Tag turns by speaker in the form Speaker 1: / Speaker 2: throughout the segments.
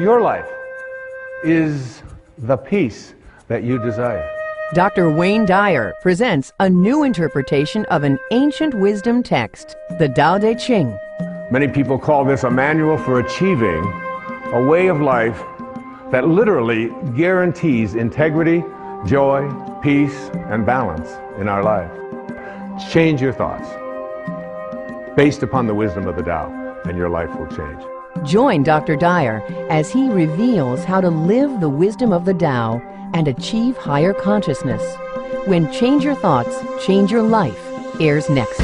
Speaker 1: Your life is the peace that you desire.
Speaker 2: Dr. Wayne Dyer presents a new interpretation of an ancient wisdom text, the Tao Te Ching.
Speaker 1: Many people call this a manual for achieving a way of life that literally guarantees integrity, joy, peace, and balance in our life. Change your thoughts based upon the wisdom of the Tao, and your life will change.
Speaker 2: Join Dr. Dyer as he reveals how to live the wisdom of the Tao and achieve higher consciousness. When Change Your Thoughts, Change Your Life airs next.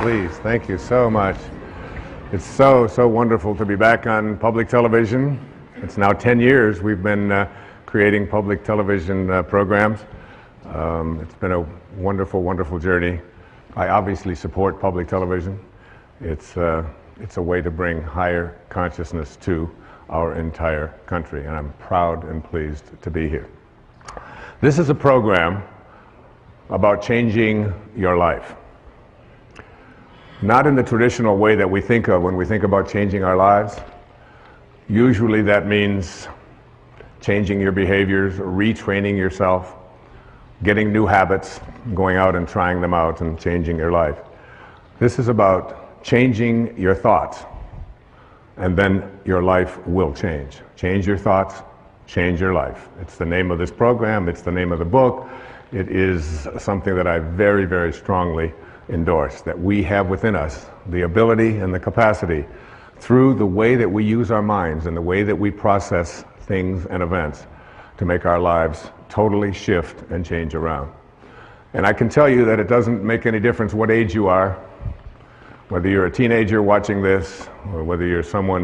Speaker 1: Please, thank you so much. It's so wonderful to be back on public television. It's now 10 years we've been creating public television programs. It's been a wonderful journey. I obviously support public television. It's a way to bring higher consciousness to our entire country, and I'm proud and pleased to be here. This is a program about changing your life. Not in the traditional way that we think of when we think about changing our lives. Usually that means changing your behaviors, retraining yourself, getting new habits, going out and trying them out and changing your life. This is about changing your thoughts, and then your life will change. Change your thoughts, change your life. It's the name of this program, it's the name of the book. It is something that I very strongly endorse, that we have within us the ability and the capacity, through the way that we use our minds and the way that we process things and events, to make our lives totally shift and change around. And I can tell you that it doesn't make any difference what age you are, whether you're a teenager watching this, or whether you're someone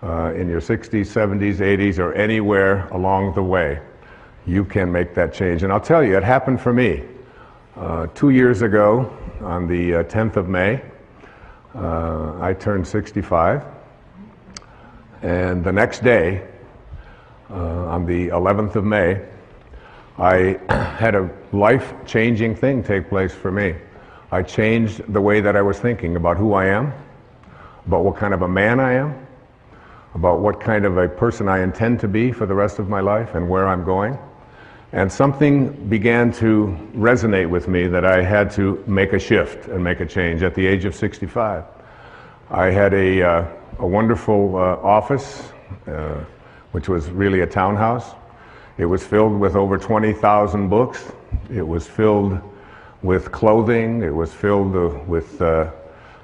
Speaker 1: in your 60s, 70s, 80s, or anywhere along the way. You can make that change. And I'll tell you, it happened for me. 2 years ago, on the 10th of May, I turned 65. And the next day, on the 11th of May, I had a life-changing thing take place for me. I changed the way that I was thinking about who I am, about what kind of a man I am, about what kind of a person I intend to be for the rest of my life and where I'm going. And something began to resonate with me that I had to make a shift and make a change at the age of 65. I had a wonderful office, which was really a townhouse. It was filled with over 20,000 books. It was filled with clothing. It was filled with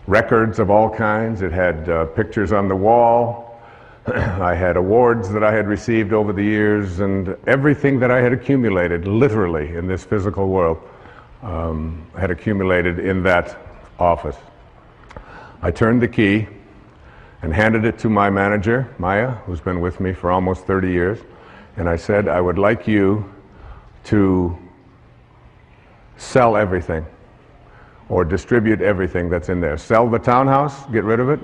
Speaker 1: records of all kinds. It had pictures on the wall. I had awards that I had received over the years, and everything that I had accumulated, literally, in this physical world, had accumulated in that office. I turned the key and handed it to my manager, Maya, who's been with me for almost 30 years, and I said, I would like you to sell everything, or distribute everything that's in there. Sell the townhouse, get rid of it.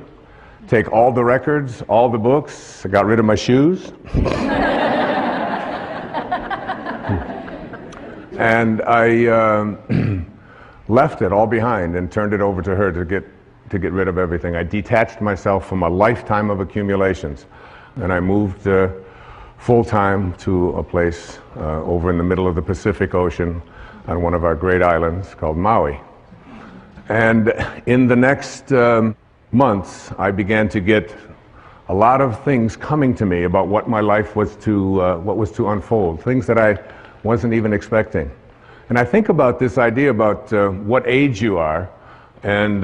Speaker 1: Take all the records, all the books. I got rid of my shoes. And I left it all behind and turned it over to her to get rid of everything. I detached myself from a lifetime of accumulations, and I moved full-time to a place over in the middle of the Pacific Ocean on one of our great islands called Maui. And in the next months, I began to get a lot of things coming to me about what my life was to unfold, things that I wasn't even expecting. And I think about this idea about what age you are, and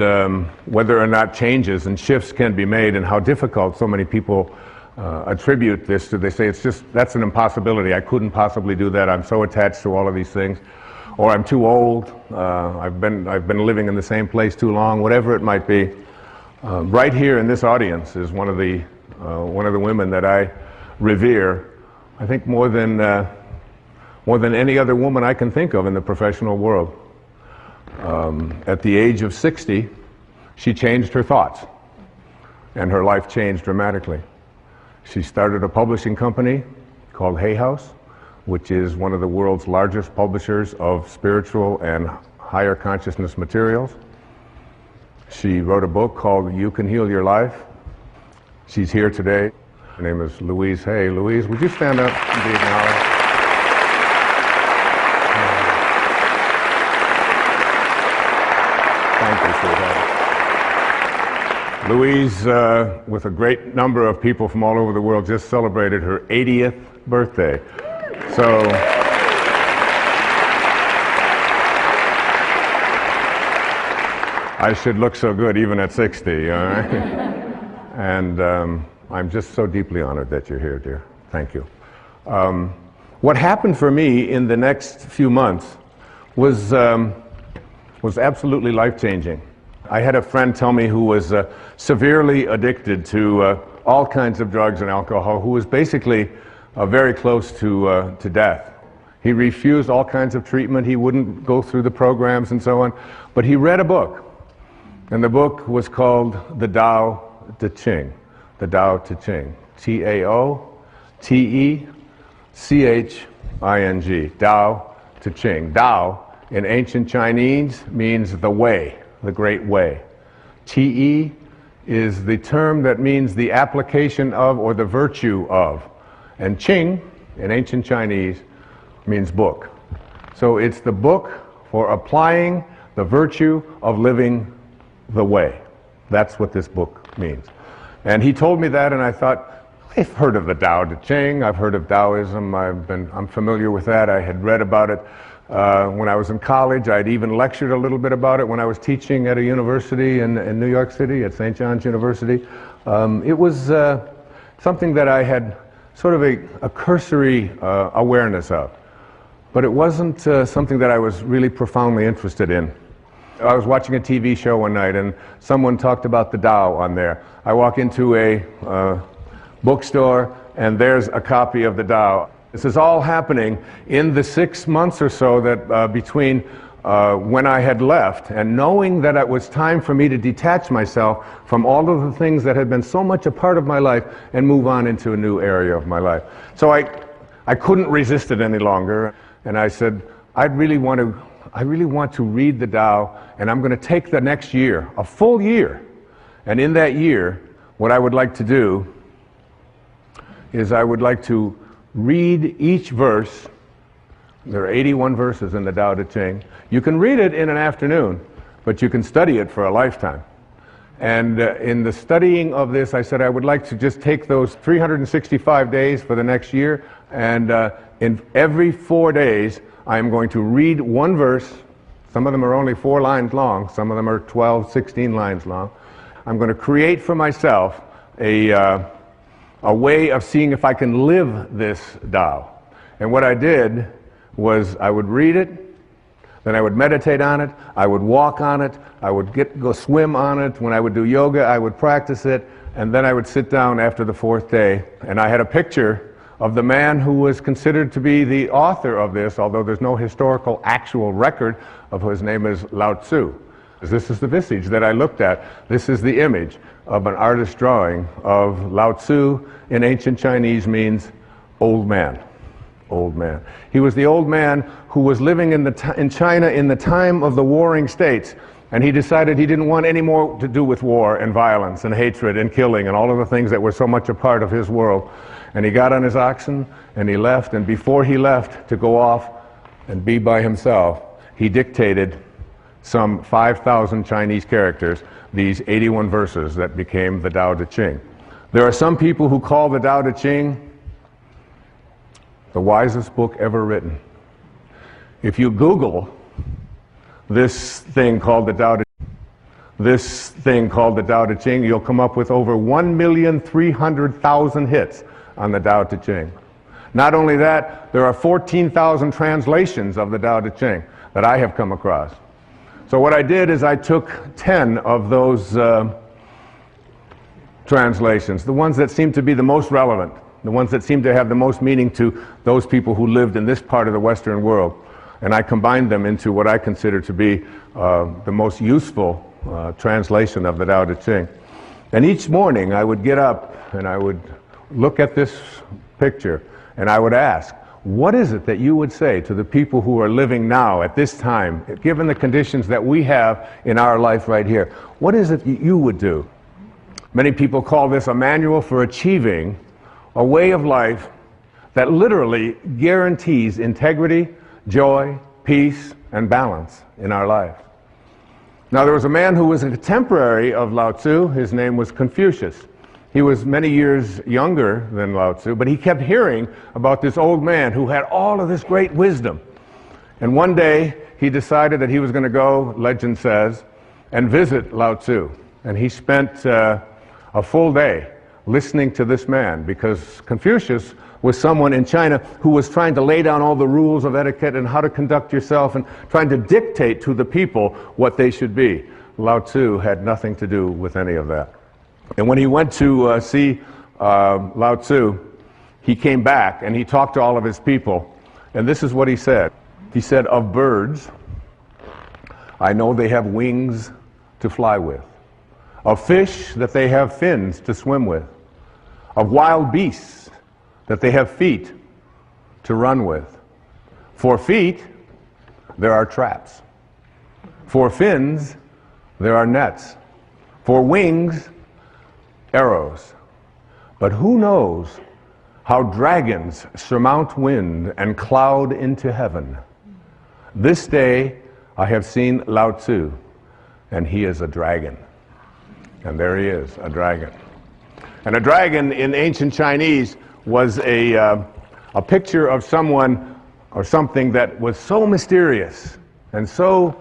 Speaker 1: whether or not changes and shifts can be made, and how difficult so many people attribute this to, they say it's just, that's an impossibility. I couldn't possibly do that. I'm so attached to all of these things. Or I'm too old. I've been living in the same place too long, whatever it might be. Right here in this audience is one of the women that I revere, I think more than any other woman I can think of in the professional world. At the age of 60, she changed her thoughts, and her life changed dramatically. She started a publishing company called Hay House, which is one of the world's largest publishers of spiritual and higher consciousness materials. She wrote a book called You Can Heal Your Life. She's here today. Her name is Louise Hay. Louise, would you stand up and be acknowledged? Thank you, sweetheart. Louise, with a great number of people from all over the world, just celebrated her 80th birthday. So, I should look so good even at 60, all right? And I'm just so deeply honored that you're here, dear. Thank you. What happened for me in the next few months was absolutely life-changing. I had a friend tell me who was severely addicted to all kinds of drugs and alcohol, who was basically very close to death. He refused all kinds of treatment. He wouldn't go through the programs and so on. But he read a book, and the book was called The Tao Te Ching. The Tao Te Ching. T-A-O-T-E-C-H-I-N-G. Tao Te Ching. Tao in ancient Chinese means the way, the great way. Te is the term that means the application of or the virtue of. And Qing, in ancient Chinese, means book. So it's the book for applying the virtue of living the way. That's what this book means. And he told me that, and I thought, I've heard of the Tao Te Ching, I've heard of Taoism, I'm familiar with that. I had read about it when I was in college. I'd even lectured a little bit about it when I was teaching at a university in New York City, at St. John's University. It was something that I had sort of a cursory awareness of. But it wasn't something that I was really profoundly interested in. I was watching a TV show one night and someone talked about the Tao on there. I walk into a bookstore and there's a copy of the Tao. This is all happening in the 6 months or so that between when I had left and knowing that it was time for me to detach myself from all of the things that had been so much a part of my life and move on into a new area of my life. So I couldn't resist it any longer, and I said, I really want to read the Tao, and I'm going to take the next year, a full year, and in that year, what I would like to do is I would like to read each verse. There are 81 verses in the Tao Te Ching. You can read it in an afternoon, but you can study it for a lifetime. And in the studying of this, I said I would like to just take those 365 days for the next year, and in every 4 days, I'm going to read one verse. Some of them are only 4 lines long. Some of them are 12, 16 lines long. I'm going to create for myself a way of seeing if I can live this Tao. And what I did was I would read it, then I would meditate on it, I would walk on it, I would go swim on it. When I would do yoga, I would practice it, and then I would sit down after the 4th day, and I had a picture of the man who was considered to be the author of this, although there's no historical actual record of his name is Lao Tzu. This is the visage that I looked at. This is the image of an artist's drawing of Lao Tzu. In ancient Chinese means old man. Old man. He was the old man who was living in China in the time of the warring states, and he decided he didn't want any more to do with war and violence and hatred and killing and all of the things that were so much a part of his world. And he got on his oxen and he left, and before he left to go off and be by himself, he dictated some 5,000 Chinese characters, these 81 verses that became the Tao Te Ching. There are some people who call the Tao Te Ching the wisest book ever written. If you Google this thing called the Tao Te Ching, this thing called the Tao Te Ching, you'll come up with over 1,300,000 hits on the Tao Te Ching. Not only that, there are 14,000 translations of the Tao Te Ching that I have come across. So what I did is I took 10 of those translations, the ones that seem to be the most relevant, the ones that seem to have the most meaning to those people who lived in this part of the Western world, and I combined them into what I consider to be the most useful translation of the Tao Te Ching. And each morning I would get up and I would look at this picture and I would ask, what is it that you would say to the people who are living now at this time, given the conditions that we have in our life right here? What is it you would do? Many people call this a manual for achieving a way of life that literally guarantees integrity, joy, peace, and balance in our life. Now, there was a man who was a contemporary of Lao Tzu. His name was Confucius. He was many years younger than Lao Tzu, but he kept hearing about this old man who had all of this great wisdom. And one day, he decided that he was going to go, legend says, and visit Lao Tzu. And he spent a full day listening to this man, because Confucius was someone in China who was trying to lay down all the rules of etiquette and how to conduct yourself and trying to dictate to the people what they should be. Lao Tzu had nothing to do with any of that. And when he went to see Lao Tzu, he came back and he talked to all of his people, and this is what he said. He said, "Of birds, I know they have wings to fly with. Of fish, that they have fins to swim with. Of wild beasts, that they have feet to run with. For feet, there are traps. For fins, there are nets. For wings, arrows. But who knows how dragons surmount wind and cloud into heaven? This day I have seen Lao Tzu, and he is a dragon." And there he is, a dragon. And a dragon in ancient Chinese was a picture of someone or something that was so mysterious and so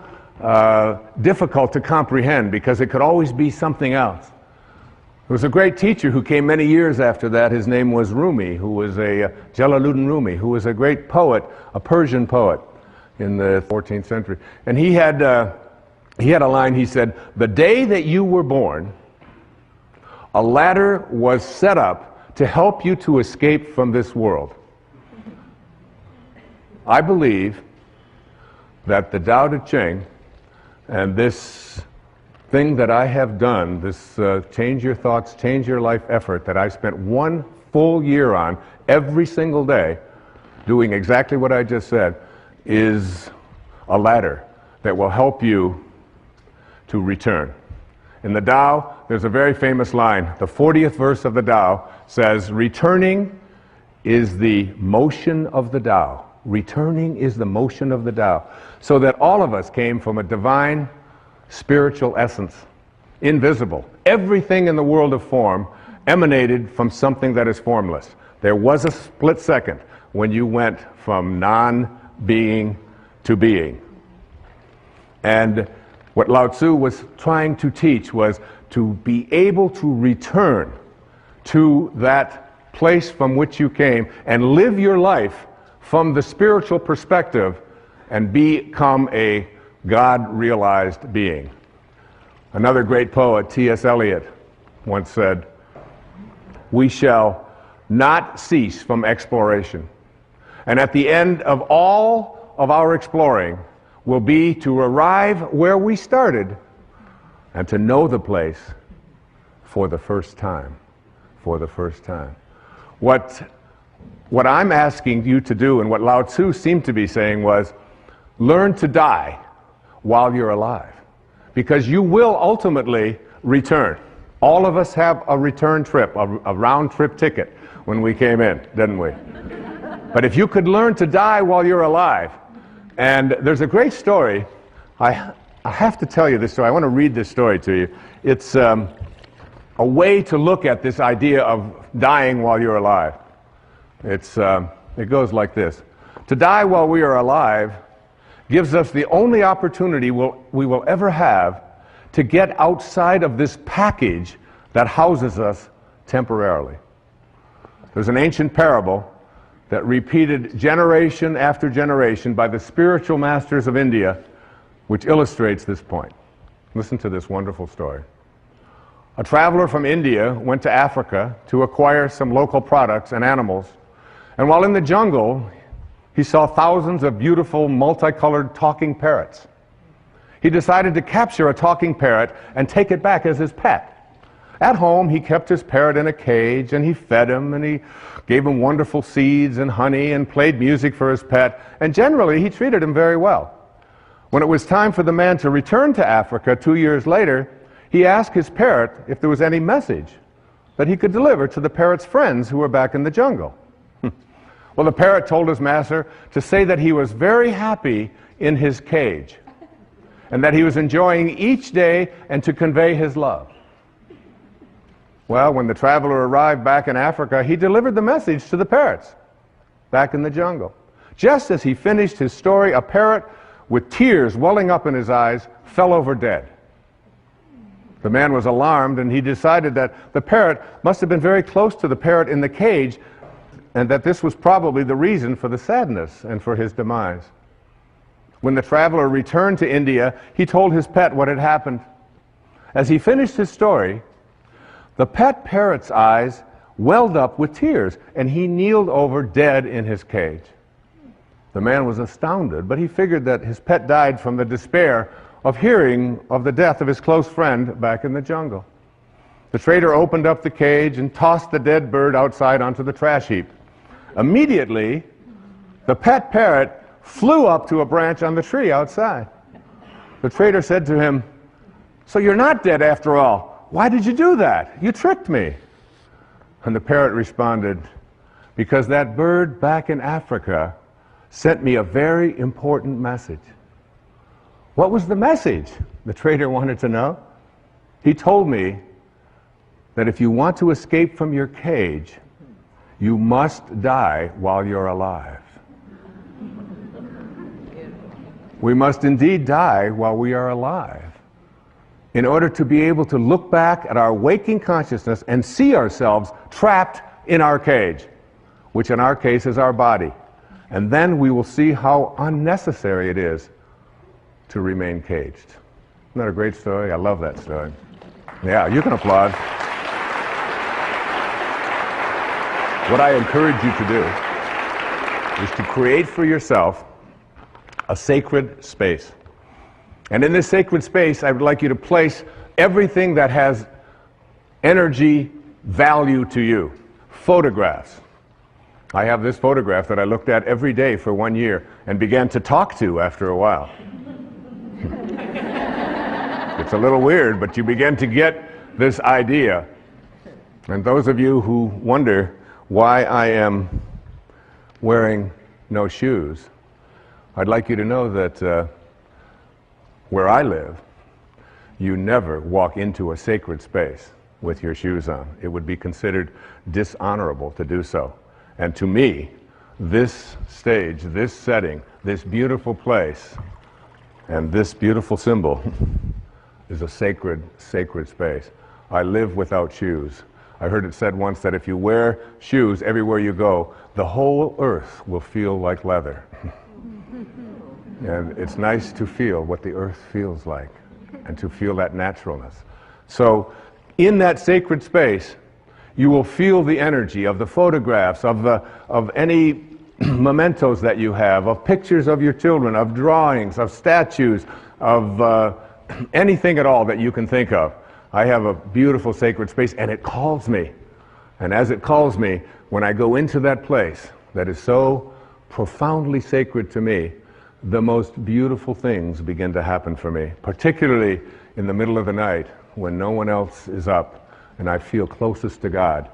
Speaker 1: difficult to comprehend, because it could always be something else. There was a great teacher who came many years after that. His name was Rumi, who was Jalaluddin Rumi, who was a great poet, a Persian poet in the 14th century. And he had a line. He said, "The day that you were born, a ladder was set up to help you to escape from this world." I believe that the Tao Te Ching and this thing that I have done, this Change Your Thoughts, Change Your Life effort that I spent 1 full year on every single day, doing exactly what I just said, is a ladder that will help you to return. In the Tao, there's a very famous line. The 40th verse of the Tao says, "Returning is the motion of the Tao." Returning is the motion of the Tao. So that all of us came from a divine spiritual essence, invisible. Everything in the world of form emanated from something that is formless. There was a split second when you went from non-being to being. And what Lao Tzu was trying to teach was to be able to return to that place from which you came and live your life from the spiritual perspective and become a God-realized being. Another great poet, T.S. Eliot, once said, "We shall not cease from exploration. And at the end of all of our exploring will be to arrive where we started and to know the place for the first time." For the first time. What I'm asking you to do, and what Lao Tzu seemed to be saying, was learn to die while you're alive, because you will ultimately return. All of us have a return trip, a round trip ticket when we came in, didn't we? But if you could learn to die while you're alive, and there's a great story, I have to tell you this story. I want to read this story to you. It's a way to look at this idea of dying while you're alive. It goes like this. To die while we are alive gives us the only opportunity we will ever have to get outside of this package that houses us temporarily. There's an ancient parable that repeated generation after generation by the spiritual masters of India, which illustrates this point. Listen to this wonderful story. A traveler from India went to Africa to acquire some local products and animals, and while in the jungle, he saw thousands of beautiful, multicolored talking parrots. He decided to capture a talking parrot and take it back as his pet. At home, he kept his parrot in a cage, and he fed him, and he gave him wonderful seeds and honey, and played music for his pet, and generally he treated him very well. When it was time for the man to return to Africa 2 years later, he asked his parrot if there was any message that he could deliver to the parrot's friends who were back in the jungle. Well, the parrot told his master to say that he was very happy in his cage, and that he was enjoying each day, and to convey his love. Well, when the traveler arrived back in Africa, he delivered the message to the parrots back in the jungle. Just as he finished his story, a parrot with tears welling up in his eyes fell over dead. The man was alarmed, and he decided that the parrot must have been very close to the parrot in the cage, and that this was probably the reason for the sadness and for his demise. When the traveler returned to India, he told his pet what had happened. As he finished his story, the pet parrot's eyes welled up with tears, and he kneeled over dead in his cage. The man was astounded, but he figured that his pet died from the despair of hearing of the death of his close friend back in the jungle. The trader opened up the cage and tossed the dead bird outside onto the trash heap. Immediately, the pet parrot flew up to a branch on the tree outside. The trader said to him, "So you're not dead after all. Why did you do that? You tricked me." And the parrot responded, "Because that bird back in Africa sent me a very important message." What was the message? The trader wanted to know. He told me that if you want to escape from your cage, you must die while you're alive. We must indeed die while we are alive, in order to be able to look back at our waking consciousness and see ourselves trapped in our cage, which in our case is our body. And then we will see how unnecessary it is to remain caged. Isn't that a great story? I love that story. Yeah, you can applaud. What I encourage you to do is to create for yourself a sacred space. And in this sacred space, I would like you to place everything that has energy value to you. Photographs. I have this photograph that I looked at every day for 1 year and began to talk to after a while. It's a little weird, but you begin to get this idea. And those of you who wonder why I am wearing no shoes, I'd like you to know that where I live, you never walk into a sacred space with your shoes on. It would be considered dishonorable to do so. And to me, this stage, this setting, this beautiful place, and this beautiful symbol is a sacred, sacred space. I live without shoes. I heard it said once that if you wear shoes everywhere you go, the whole earth will feel like leather. And it's nice to feel what the earth feels like and to feel that naturalness. So in that sacred space, you will feel the energy of the photographs, of any mementos that you have, of pictures of your children, of drawings, of statues, of anything at all that you can think of. I have a beautiful sacred space, and it calls me. And as it calls me, when I go into that place that is so profoundly sacred to me, the most beautiful things begin to happen for me, particularly in the middle of the night when no one else is up, and I feel closest to God,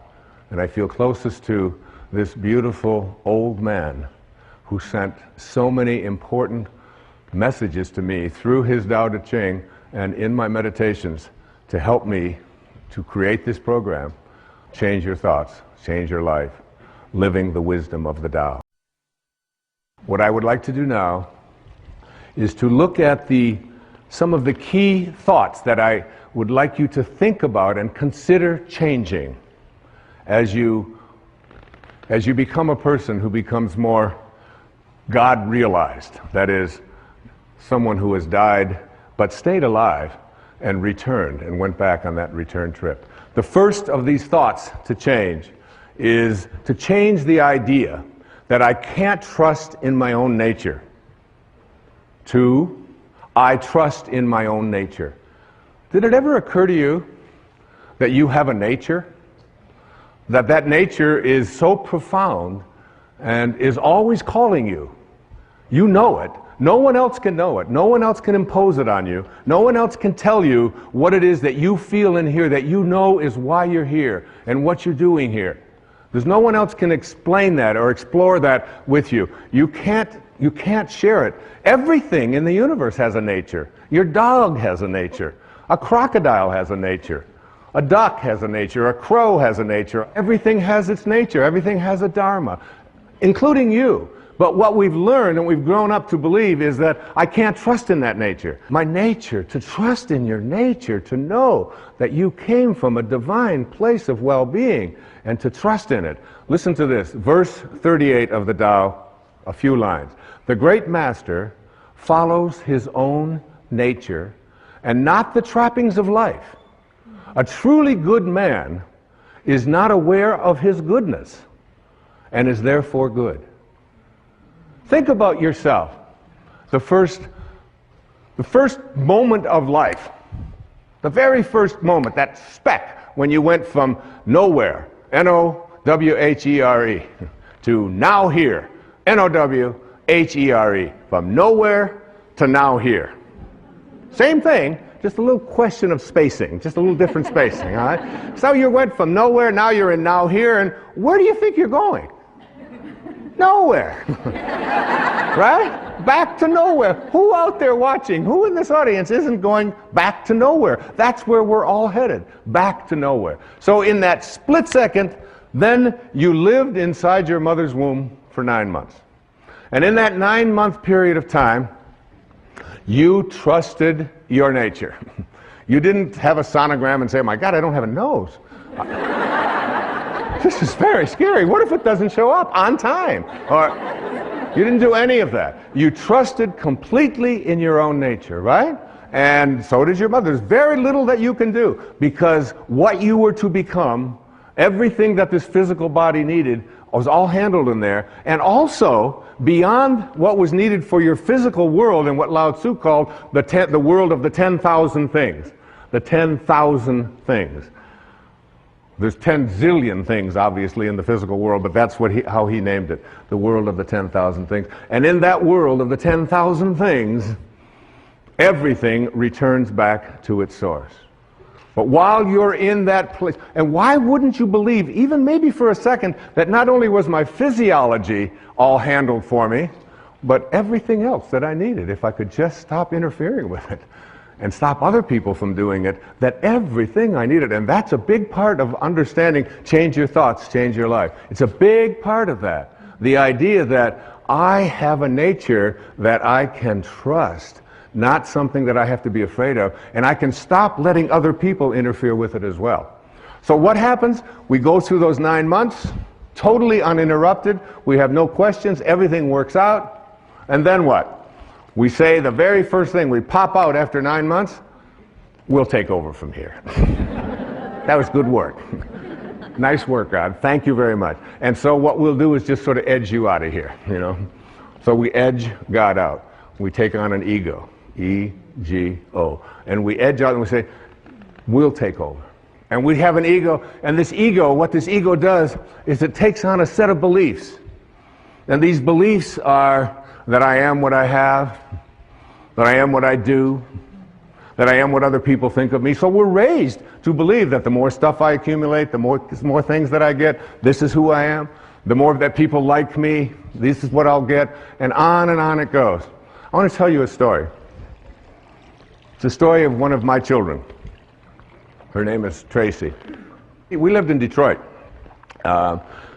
Speaker 1: and I feel closest to this beautiful old man who sent so many important messages to me through his Tao Te Ching and in my meditations to help me to create this program, Change Your Thoughts, Change Your Life, Living the Wisdom of the Tao. What I would like to do now is to look at the some of the key thoughts that I would like you to think about and consider changing as you become a person who becomes more God-realized. That is, someone who has died but stayed alive and returned and went back on that return trip. The first of these thoughts to change is to change the idea that I can't trust in my own nature to I trust in my own nature. Did it ever occur to you that you have a nature? That nature is so profound and is always calling you. You know it. No one else can know it. No one else can impose it on you. No one else can tell you what it is that you feel in here that you know is why you're here and what you're doing here. There's no one else can explain that or explore that with you. You can't share it. Everything in the universe has a nature. Your dog has a nature. A crocodile has a nature. A duck has a nature. A crow has a nature. Everything has its nature. Everything has a dharma, including you. But what we've learned and we've grown up to believe is that I can't trust in that nature. My nature, to trust in your nature, to know that you came from a divine place of well-being and to trust in it. Listen to this, verse 38 of the Tao, a few lines. The great master follows his own nature and not the trappings of life. A truly good man is not aware of his goodness and is therefore good. Think about yourself. The first moment of life, the very first moment, that speck when you went from nowhere, N-O-W-H-E-R-E, to now here, N-O-W-H-E-R-E, from nowhere to now here. Same thing, just a little question of spacing, just a little different spacing, all right? So you went from nowhere, now you're in now here, and where do you think you're going? Nowhere. Right? Back to nowhere. Who out there watching, who in this audience isn't going back to nowhere? That's where we're all headed, back to nowhere. So in that split second, then you lived inside your mother's womb for 9 months. And in that 9-month period of time, you trusted your nature. You didn't have a sonogram and say, my God, I don't have a nose. This is very scary. What if it doesn't show up on time? Or you didn't do any of that. You trusted completely in your own nature, right? And so did your mother. There's very little that you can do because what you were to become, everything that this physical body needed, was all handled in there. And also, beyond what was needed for your physical world and what Lao Tzu called the world of the 10,000 things. The 10,000 things. There's 10 zillion things, obviously, in the physical world, but that's how he named it, the world of the 10,000 things. And in that world of the 10,000 things, everything returns back to its source. But while you're in that place, and why wouldn't you believe, even maybe for a second, that not only was my physiology all handled for me, but everything else that I needed, if I could just stop interfering with it and stop other people from doing it, that everything I needed. And that's a big part of understanding change your thoughts, change your life. It's a big part of that. The idea that I have a nature that I can trust, not something that I have to be afraid of, and I can stop letting other people interfere with it as well. So what happens? We go through those 9 months, totally uninterrupted. We have no questions. Everything works out. And then what? We say the very first thing, we pop out after 9 months, we'll take over from here. That was good work. Nice work, God. Thank you very much. And so what we'll do is just sort of edge you out of here, you know. So we edge God out. We take on an ego, E-G-O. And we edge out and we say, we'll take over. And we have an ego, and this ego, what this ego does is it takes on a set of beliefs. And these beliefs are that I am what I have, that I am what I do, that I am what other people think of me. So we're raised to believe that the more stuff I accumulate, the more things that I get, this is who I am. The more that people like me, this is what I'll get, and on it goes. I want to tell you a story. It's a story of one of my children. Her name is Tracy. We lived in Detroit.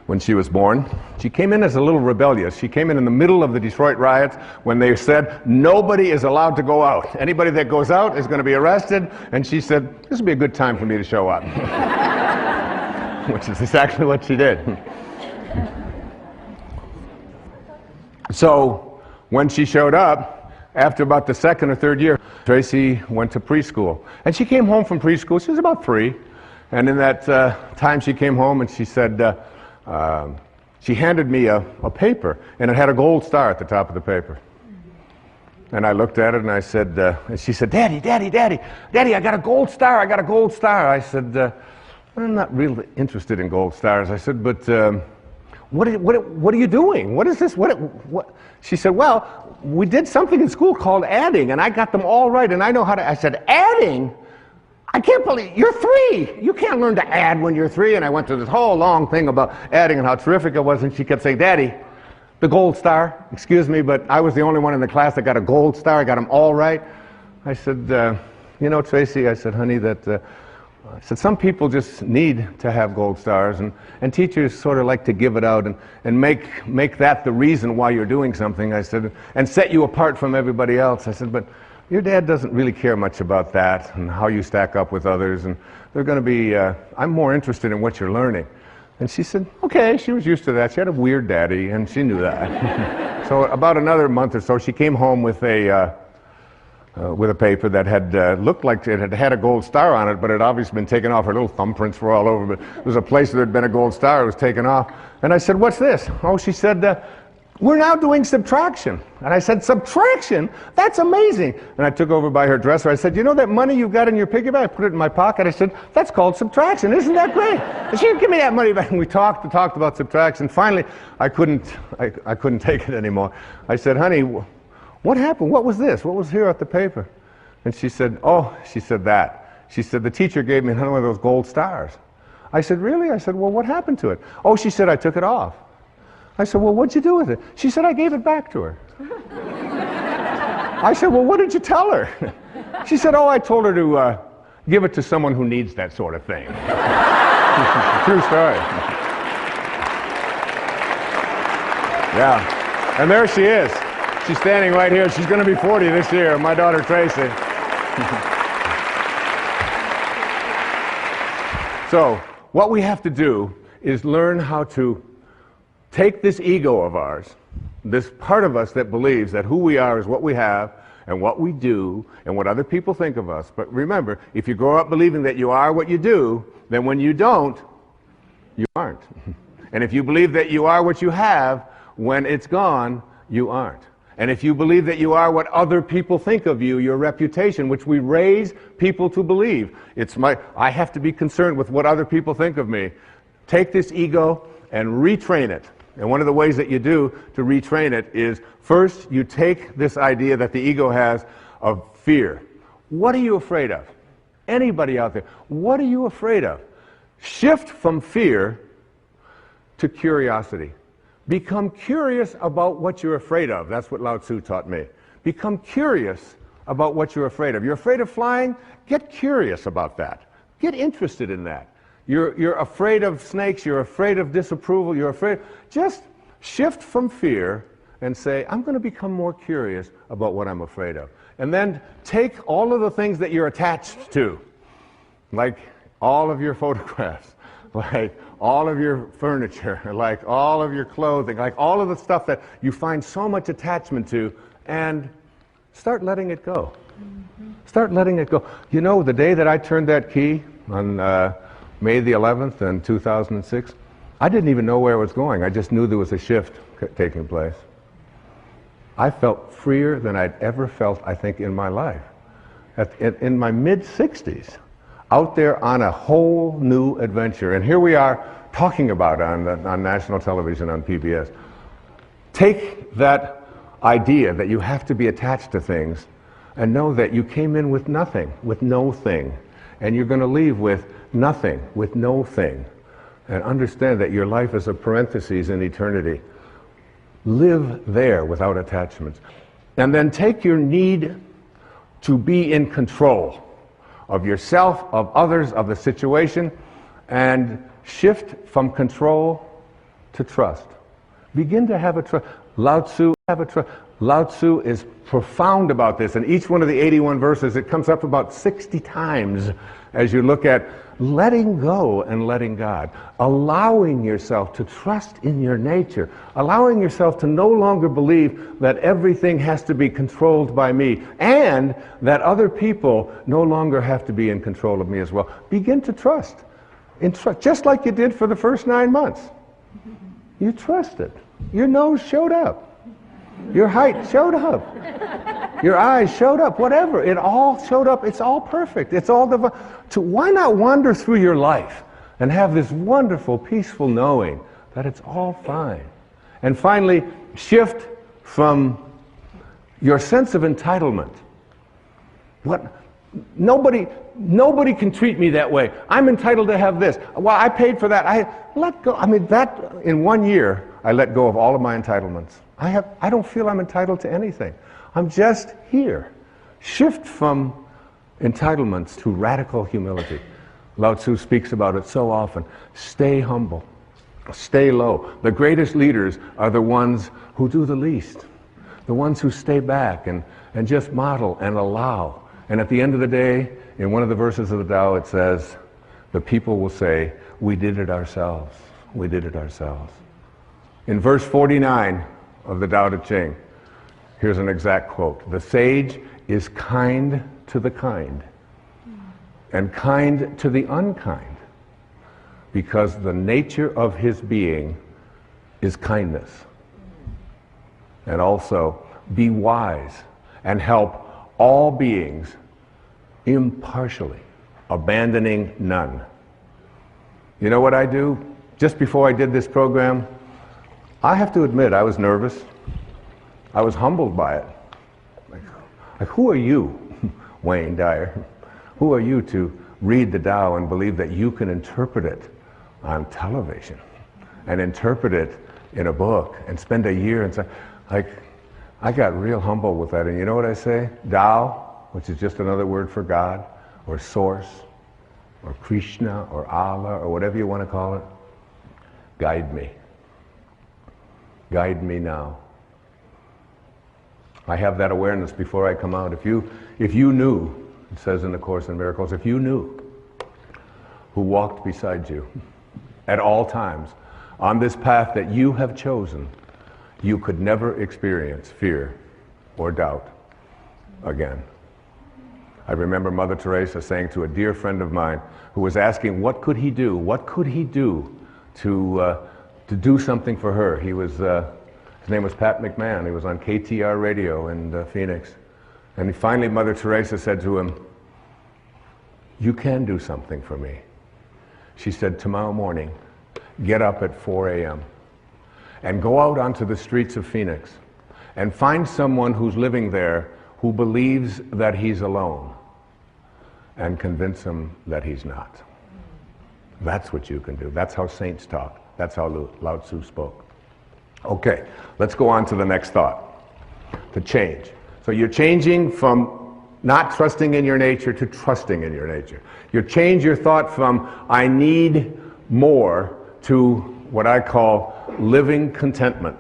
Speaker 1: when she was born. She came in as a little rebellious. She came in the middle of the Detroit riots when they said nobody is allowed to go out. Anybody that goes out is going to be arrested. And she said, this would be a good time for me to show up. Which is exactly what she did. So when she showed up, after about the second or third year, Tracy went to preschool. And she came home from preschool. She was about 3. And in that time she came home and she said, she handed me a paper, and it had a gold star at the top of the paper. And I looked at it and I said, and she said, Daddy, I got a gold star, I said, I'm not really interested in gold stars. I said, but what are you doing? What is this? What? She said, well, we did something in school called adding, and I got them all right, and I know how to. I said, adding? I can't believe, you're 3. You can't learn to add when you're 3. And I went through this whole long thing about adding and how terrific it was, and she kept saying, Daddy, the gold star, excuse me, but I was the only one in the class that got a gold star. I got them all right. I said, you know, Tracy, I said, honey, I said, some people just need to have gold stars, and teachers sort of like to give it out and make that the reason why you're doing something, I said, and set you apart from everybody else. I said, but your dad doesn't really care much about that and how you stack up with others, and they're going to be, I'm more interested in what you're learning. And she said, okay, she was used to that. She had a weird daddy, and she knew that. So about another month or so, she came home with a paper that had looked like it had a gold star on it, but it had obviously been taken off. Her little thumbprints were all over, but there was a place there had been a gold star. It was taken off. And I said, what's this? Oh, she said, we're now doing subtraction. And I said, subtraction? That's amazing. And I took over by her dresser. I said, you know that money you've got in your piggy bank? I put it in my pocket. I said, that's called subtraction. Isn't that great? And she said, give me that money back. And we talked about subtraction. Finally, I couldn't take it anymore. I said, honey, what happened? What was this? What was here at the paper? And she said, that. She said, the teacher gave me one of those gold stars. I said, really? I said, well, what happened to it? Oh, she said, I took it off. I said, well, what'd you do with it? She said, I gave it back to her. I said, well, what did you tell her? She said, oh, I told her to give it to someone who needs that sort of thing. True story. Yeah. And there she is. She's standing right here. She's going to be 40 this year, my daughter Tracy. So what we have to do is learn how to take this ego of ours, this part of us that believes that who we are is what we have and what we do and what other people think of us. But remember, if you grow up believing that you are what you do, then when you don't, you aren't. And if you believe that you are what you have, when it's gone, you aren't. And if you believe that you are what other people think of you, your reputation, which we raise people to believe, I have to be concerned with what other people think of me. Take this ego and retrain it. And one of the ways that you do to retrain it is, first, you take this idea that the ego has of fear. What are you afraid of? Anybody out there, what are you afraid of? Shift from fear to curiosity. Become curious about what you're afraid of. That's what Lao Tzu taught me. Become curious about what you're afraid of. You're afraid of flying? Get curious about that. Get interested in that. You're afraid of snakes, you're afraid of disapproval, you're afraid. Just shift from fear and say, I'm going to become more curious about what I'm afraid of. And then take all of the things that you're attached to, like all of your photographs, like all of your furniture, like all of your clothing, like all of the stuff that you find so much attachment to, and start letting it go. Start letting it go. You know, the day that I turned that key on May the 11th in 2006, I didn't even know where it was going. I just knew there was a shift taking place. I felt freer than I'd ever felt, I think, in my life. In my mid-60s, out there on a whole new adventure. And here we are talking about it on national television, on PBS. Take that idea that you have to be attached to things and know that you came in with nothing, with no thing. And you're going to leave with nothing, with no thing. And understand that your life is a parenthesis in eternity. Live there without attachments. And then take your need to be in control of yourself, of others, of the situation, and shift from control to trust. Begin to have a trust. Lao Tzu is profound about this, and each one of the 81 verses, it comes up about 60 times as you look at letting go and letting God, allowing yourself to trust in your nature, allowing yourself to no longer believe that everything has to be controlled by me, and that other people no longer have to be in control of me as well. Begin to trust. Just like you did for the first 9 months. You trusted. Your nose showed up. Your height showed up. Your eyes showed up. Whatever. It all showed up. It's all perfect. It's all divine. Why not wander through your life and have this wonderful, peaceful knowing that it's all fine? And finally, shift from your sense of entitlement. Nobody can treat me that way. I'm entitled to have this. Well, I paid for that. I let go. That in 1 year, I let go of all of my entitlements. I don't feel I'm entitled to anything. I'm just here. Shift from entitlements to radical humility. Lao Tzu speaks about it so often. Stay humble. Stay low. The greatest leaders are the ones who do the least. The ones who stay back and just model and allow. And at the end of the day, in one of the verses of the Tao, it says, the people will say, we did it ourselves. We did it ourselves. In verse 49 of the Tao Te Ching, here's an exact quote. The sage is kind to the kind and kind to the unkind because the nature of his being is kindness. And also, be wise and help all beings impartially, abandoning none. You know what I do? Just before I did this program, I have to admit I was nervous. I was humbled by it. Like who are you, Wayne Dyer? Who are you to read the Tao and believe that you can interpret it on television and interpret it in a book and spend a year and say, I got real humble with that. And you know what I say? Tao, which is just another word for God, or Source, or Krishna, or Allah, or whatever you want to call it, guide me. Guide me now. I have that awareness before I come out. If you knew, it says in the Course in Miracles, if you knew who walked beside you at all times on this path that you have chosen, you could never experience fear or doubt again. I remember Mother Teresa saying to a dear friend of mine who was asking what could he do? What could he do to do something for her? He was, his name was Pat McMahon. He was on KTR radio in Phoenix. And finally Mother Teresa said to him, you can do something for me. She said, tomorrow morning, get up at 4 a.m. and go out onto the streets of Phoenix and find someone who's living there who believes that he's alone and convince him that he's not. That's what you can do. That's how saints talk. That's how Lao Tzu spoke. Okay, let's go on to the next thought. To change. So you're changing from not trusting in your nature to trusting in your nature. You change your thought from I need more to what I call living contentment.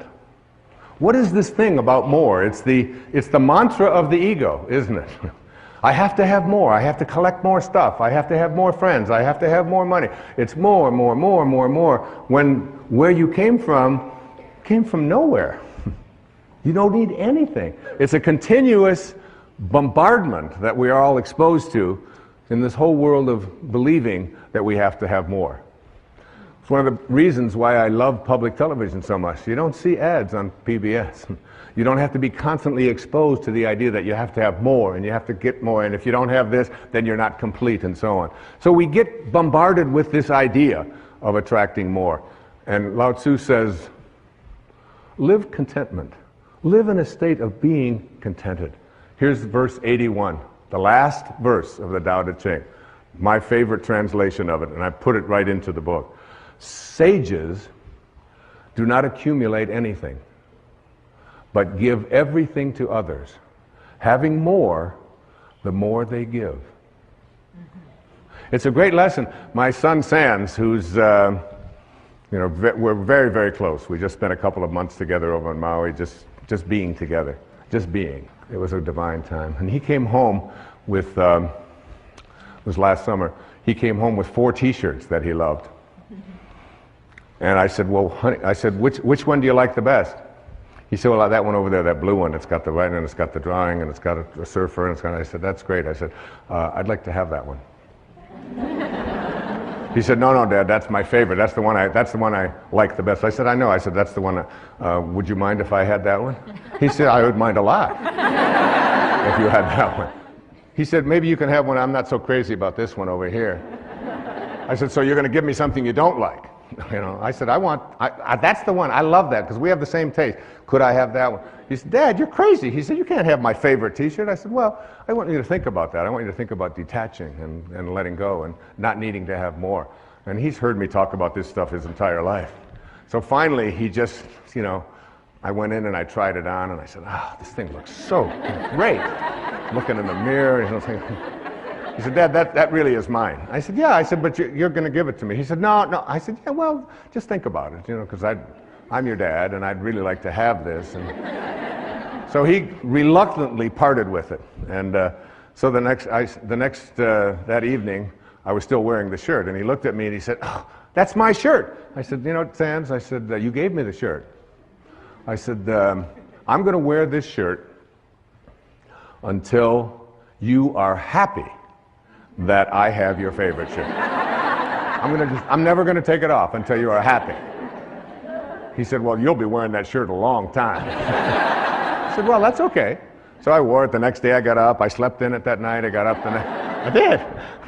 Speaker 1: What is this thing about more? It's the mantra of the ego, isn't it? I have to have more. I have to collect more stuff. I have to have more friends. I have to have more money. It's more, more, more, more, more. When where you came from nowhere. You don't need anything. It's a continuous bombardment that we are all exposed to in this whole world of believing that we have to have more. It's one of the reasons why I love public television so much. You don't see ads on PBS. You don't have to be constantly exposed to the idea that you have to have more and you have to get more, and if you don't have this, then you're not complete, and so on. So we get bombarded with this idea of attracting more. And Lao Tzu says, live contentment. Live in a state of being contented. Here's verse 81, the last verse of the Tao Te Ching. My favorite translation of it, and I put it right into the book. Sages do not accumulate anything, but give everything to others. Having more, the more they give. It's a great lesson. My son Sands, who's You know, we're very, very close. We just spent a couple of months together over in Maui, just being together, just being. It was a divine time. And he came home with, it was last summer, he came home with 4 T-shirts that he loved. And I said, well, honey, I said, which one do you like the best? He said, well, that one over there, that blue one, it's got the writing, and it's got the drawing, and it's got a surfer, and it's got, I said, that's great. I said, I'd like to have that one. He said, no, Dad, that's my favorite. That's the one I like the best. I said, I know. I said, that's the one, would you mind if I had that one? He said, I would mind a lot if you had that one. He said, maybe you can have one. I'm not so crazy about this one over here. I said, so you're going to give me something you don't like? You know, I said, that's the one. I love that because we have the same taste. Could I have that one? He said, Dad, you're crazy. He said, you can't have my favorite T-shirt. I said, well, I want you to think about that. I want you to think about detaching and letting go and not needing to have more. And he's heard me talk about this stuff his entire life. So finally, he just, you know, I went in and I tried it on and I said, this thing looks so great. Looking in the mirror, you know, thinking, he said, Dad, that really is mine. I said, yeah. I said, but you're going to give it to me. He said, no. I said, yeah, well, just think about it, you know, because I'm your dad, and I'd really like to have this. And so he reluctantly parted with it. And so that evening, I was still wearing the shirt, and he looked at me and he said, oh, that's my shirt. I said, you know, Sands, I said, you gave me the shirt. I said, I'm going to wear this shirt until you are happy that I have your favorite shirt. I'm never going to take it off until you are happy. He said, well, you'll be wearing that shirt a long time. I said, well, that's okay. So I wore it the next day. I got up. I slept in it that night. I got up I did.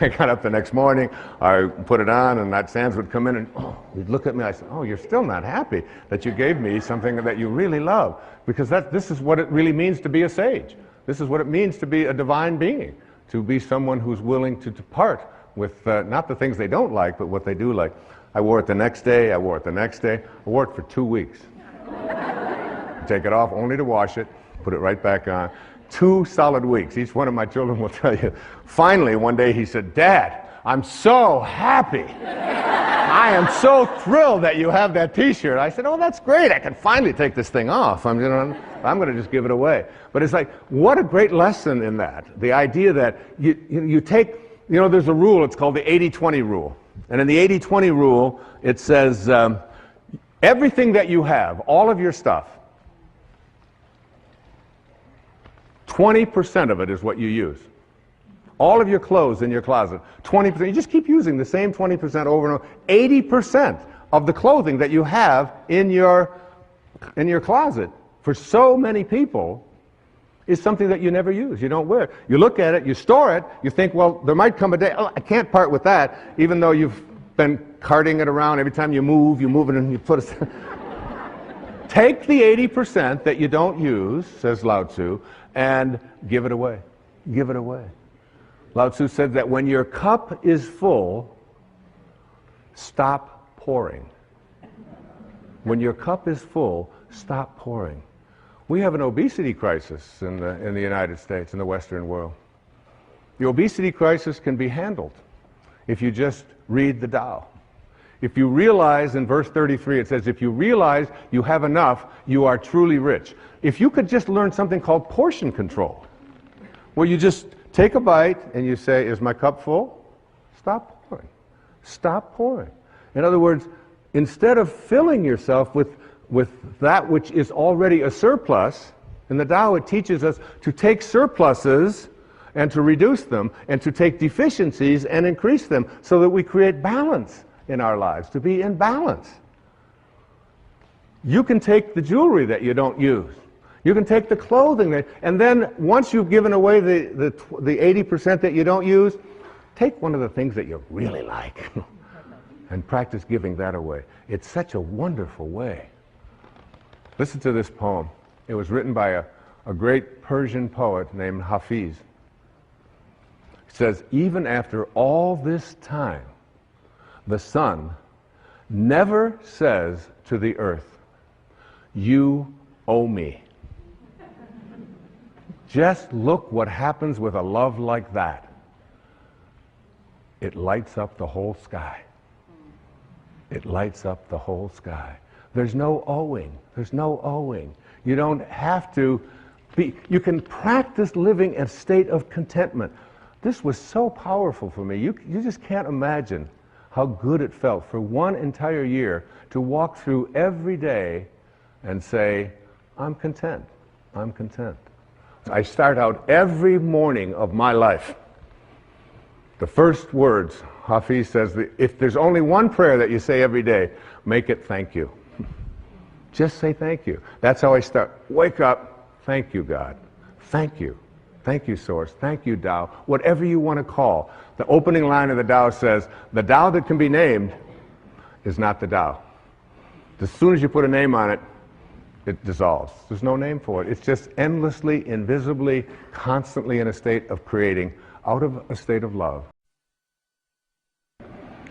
Speaker 1: I got up the next morning. I put it on, and that Sands would come in and he'd look at me. I said, oh, you're still not happy that you gave me something that you really love, because this is what it really means to be a sage. This is what it means to be a divine being, to be someone who's willing to depart with not the things they don't like, but what they do like. I wore it the next day. I wore it the next day. I wore it for 2 weeks. Take it off only to wash it, put it right back on. 2 solid weeks. Each one of my children will tell you. Finally, one day he said, Dad, I'm so happy. I am so thrilled that you have that T-shirt. I said, oh, that's great. I can finally take this thing off. I'm going to just give it away. But it's like, what a great lesson in that. The idea that you take, you know, there's a rule. It's called the 80-20 rule. And in the 80-20 rule, it says, everything that you have, all of your stuff, 20% of it is what you use. All of your clothes in your closet, 20%. You just keep using the same 20% over and over. 80% of the clothing that you have in your closet for so many people is something that you never use. You don't wear it. You look at it, you store it, you think, well, there might come a day, oh, I can't part with that, even though you've been carting it around. Every time you move it and you put it. Take the 80% that you don't use, says Lao Tzu, and give it away. Give it away. Lao Tzu said that when your cup is full, stop pouring. When your cup is full, stop pouring. We have an obesity crisis in the United States, in the Western world. The obesity crisis can be handled if you just read the Tao. If you realize, in verse 33, it says, if you realize you have enough, you are truly rich. If you could just learn something called portion control, where you just take a bite and you say, is my cup full? Stop pouring. Stop pouring. In other words, instead of filling yourself with that which is already a surplus, in the Tao it teaches us to take surpluses and to reduce them, and to take deficiencies and increase them, so that we create balance in our lives, to be in balance. You can take the jewelry that you don't use. You can take the clothing and then once you've given away the 80% that you don't use, take one of the things that you really like and practice giving that away. It's such a wonderful way. Listen to this poem. It was written by a great Persian poet named Hafiz. It says, even after all this time, the sun never says to the earth, you owe me. Just look what happens with a love like that. It lights up the whole sky. it lights up the whole sky. There's no owing. There's no owing. You don't have to be, you can practice living in a state of contentment. This was so powerful for me. You just can't imagine how good it felt for one entire year to walk through every day and say, I'm content. I'm content. I start out every morning of my life. The first words, Hafiz says, if there's only one prayer that you say every day, make it thank you. Just say thank you. That's how I start. Wake up, thank you, God. Thank you. Thank you, Source. Thank you, Tao. Whatever you want to call. The opening line of the Tao says, the Tao that can be named is not the Tao. As soon as you put a name on it, it dissolves. There's no name for it. It's just endlessly, invisibly, constantly in a state of creating out of a state of love.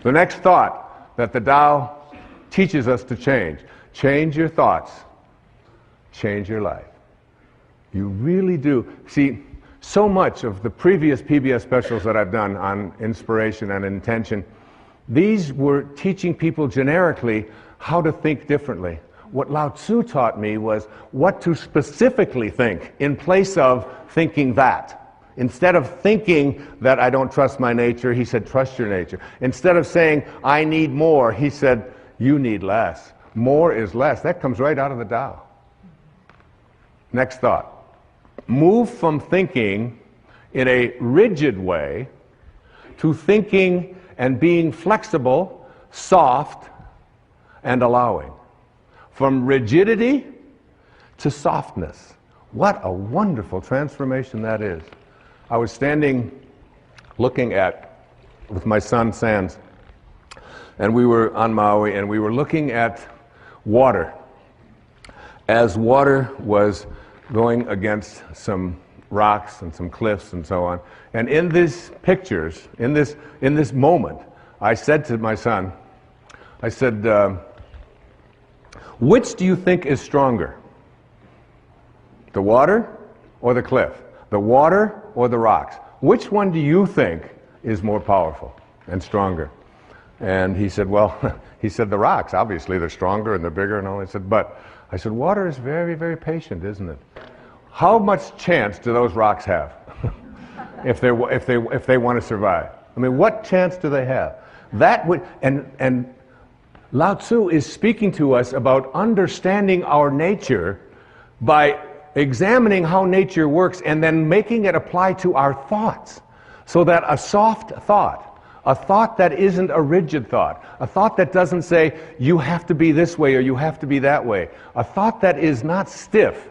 Speaker 1: The next thought that the Tao teaches us to change. Change your thoughts. Change your life. You really do. See, so much of the previous PBS specials that I've done on inspiration and intention, these were teaching people generically how to think differently. What Lao Tzu taught me was what to specifically think in place of thinking that. Instead of thinking that I don't trust my nature, he said, trust your nature. Instead of saying, I need more, he said, you need less. More is less. That comes right out of the Tao. Next thought. Move from thinking in a rigid way to thinking and being flexible, soft, and allowing. From rigidity to softness. What a wonderful transformation that is. I was standing looking at, with my son Sands, and we were on Maui, and we were looking at water. As water was going against some rocks and some cliffs and so on. And in these pictures, in this moment, I said to my son, I said, which do you think is stronger? The water or the cliff? The water or the rocks? Which one do you think is more powerful and stronger? And he said, well, he said the rocks, obviously they're stronger and they're bigger and all. I said, water is very, very patient, isn't it? How much chance do those rocks have if they want to survive? I mean, what chance do they have? That would, and Lao Tzu is speaking to us about understanding our nature by examining how nature works and then making it apply to our thoughts. So that a soft thought, a thought that isn't a rigid thought, a thought that doesn't say you have to be this way or you have to be that way, a thought that is not stiff,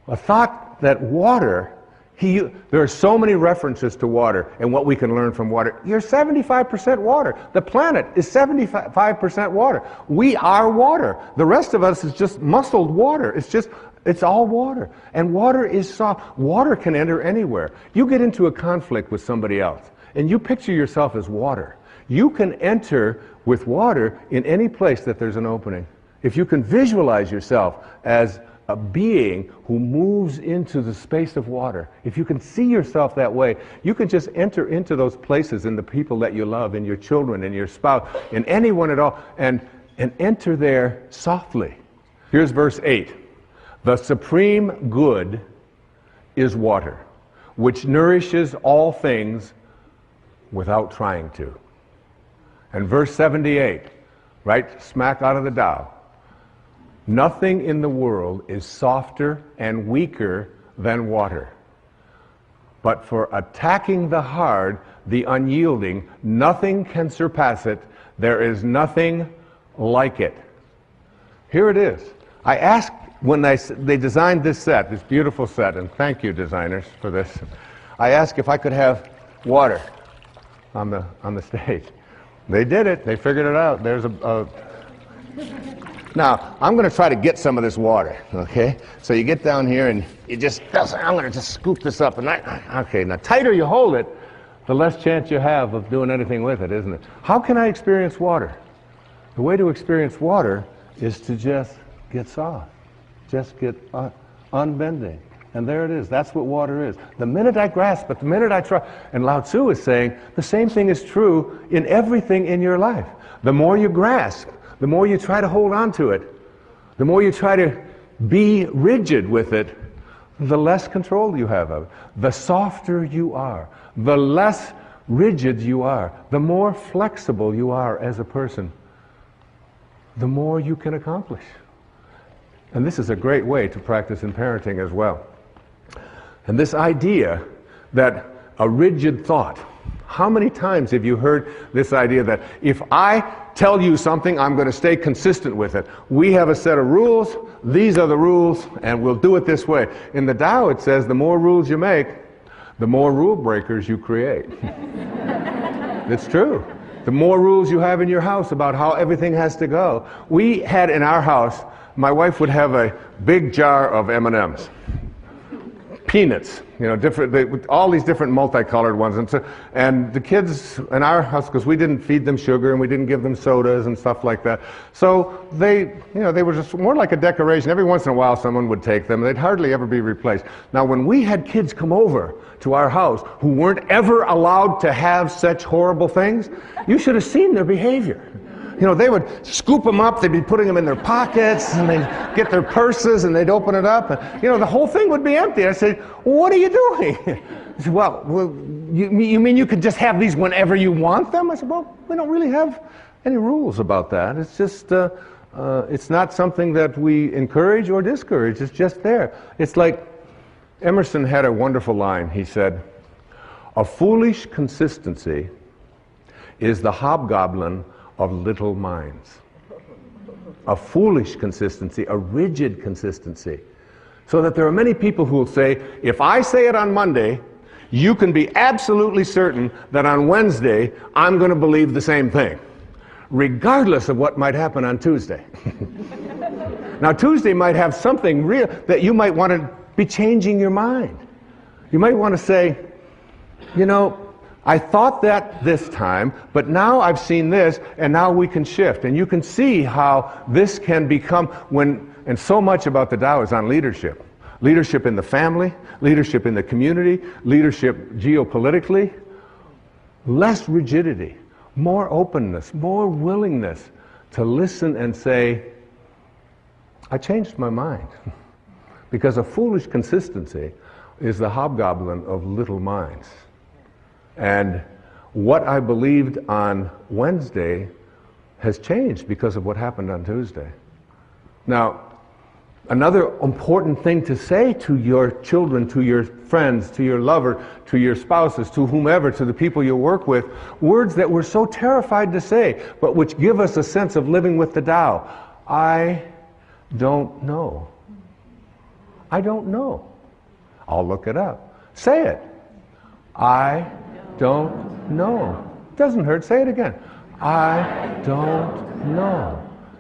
Speaker 1: a thought that water, there are so many references to water and what we can learn from water. You're 75% water. The planet is 75% water. We are water. The rest of us is just muscled water. It's all water. And water is soft. Water can enter anywhere. You get into a conflict with somebody else and you picture yourself as water. You can enter with water in any place that there's an opening. If you can visualize yourself as a being who moves into the space of water, if you can see yourself that way, you can just enter into those places in the people that you love, in your children, in your spouse, in anyone at all, and enter there softly. Here's verse 8. The supreme good is water, which nourishes all things without trying to. And verse 78, right smack out of the Tao. Nothing in the world is softer and weaker than water. But for attacking the hard, the unyielding, nothing can surpass it. There is nothing like it. Here it is. I asked when they designed this set, this beautiful set, and thank you designers for this, I asked if I could have water on the stage. They did it. They figured it out. There's Now, I'm going to try to get some of this water, okay? So you get down here and you just, I'm going to just scoop this up. And okay, now tighter you hold it, the less chance you have of doing anything with it, isn't it? How can I experience water? The way to experience water is to just get soft. Just get unbending. And there it is. That's what water is. The minute I grasp it, the minute I try. And Lao Tzu is saying the same thing is true in everything in your life. The more you grasp, the more you try to hold on to it, the more you try to be rigid with it, the less control you have of it. The softer you are, the less rigid you are, the more flexible you are as a person, the more you can accomplish. And this is a great way to practice in parenting as well. And this idea that a rigid thought, how many times have you heard this idea that if I tell you something, I'm going to stay consistent with it. We have a set of rules, these are the rules, and we'll do it this way. In the Tao it says the more rules you make, the more rule breakers you create. It's true. The more rules you have in your house about how everything has to go. We had in our house, my wife would have a big jar of M&Ms. Peanuts, different, all these different multicolored ones, and the kids in our house, because we didn't feed them sugar and we didn't give them sodas and stuff like that, so they were just more like a decoration. Every once in a while, someone would take them. They'd hardly ever be replaced. Now, when we had kids come over to our house who weren't ever allowed to have such horrible things, you should have seen their behavior. They would scoop them up, they'd be putting them in their pockets, and they'd get their purses, and they'd open it up, and, the whole thing would be empty. I said, what are you doing? He said, well, you mean you could just have these whenever you want them? I said, well, we don't really have any rules about that. It's just, it's not something that we encourage or discourage. It's just there. It's like Emerson had a wonderful line. He said, a foolish consistency is the hobgoblin of little minds. A foolish consistency, a rigid consistency. So that there are many people who will say, if I say it on Monday, you can be absolutely certain that on Wednesday, I'm going to believe the same thing, regardless of what might happen on Tuesday. Now, Tuesday might have something real that you might want to be changing your mind. You might want to say, I thought that this time, but now I've seen this, and now we can shift. And you can see how this can become and so much about the Tao is on leadership. Leadership in the family, leadership in the community, leadership geopolitically. Less rigidity, more openness, more willingness to listen and say, I changed my mind. Because a foolish consistency is the hobgoblin of little minds. And what I believed on Wednesday has changed because of what happened on Tuesday. Now, another important thing to say to your children, to your friends, to your lover, to your spouses, to whomever, to the people you work with, words that we're so terrified to say, but which give us a sense of living with the Tao. I don't know. I don't know. I'll look it up. Say it. I don't know. Doesn't hurt. Say it again. I don't know.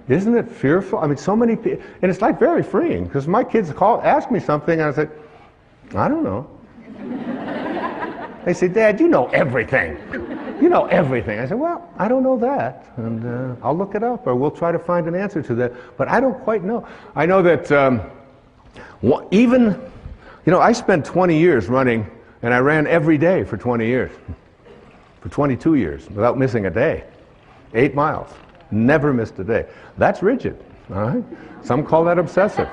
Speaker 1: Isn't it fearful? I mean, so many people, and it's like very freeing, because my kids ask me something, and I say, I don't know. They say, Dad, you know everything. You know everything. I said, well, I don't know that, and I'll look it up, or we'll try to find an answer to that, but I don't quite know. I know that I spent 20 years running, and I ran every day for 20 years, for 22 years, without missing a day. 8 miles. Never missed a day. That's rigid, all right? Some call that obsessive.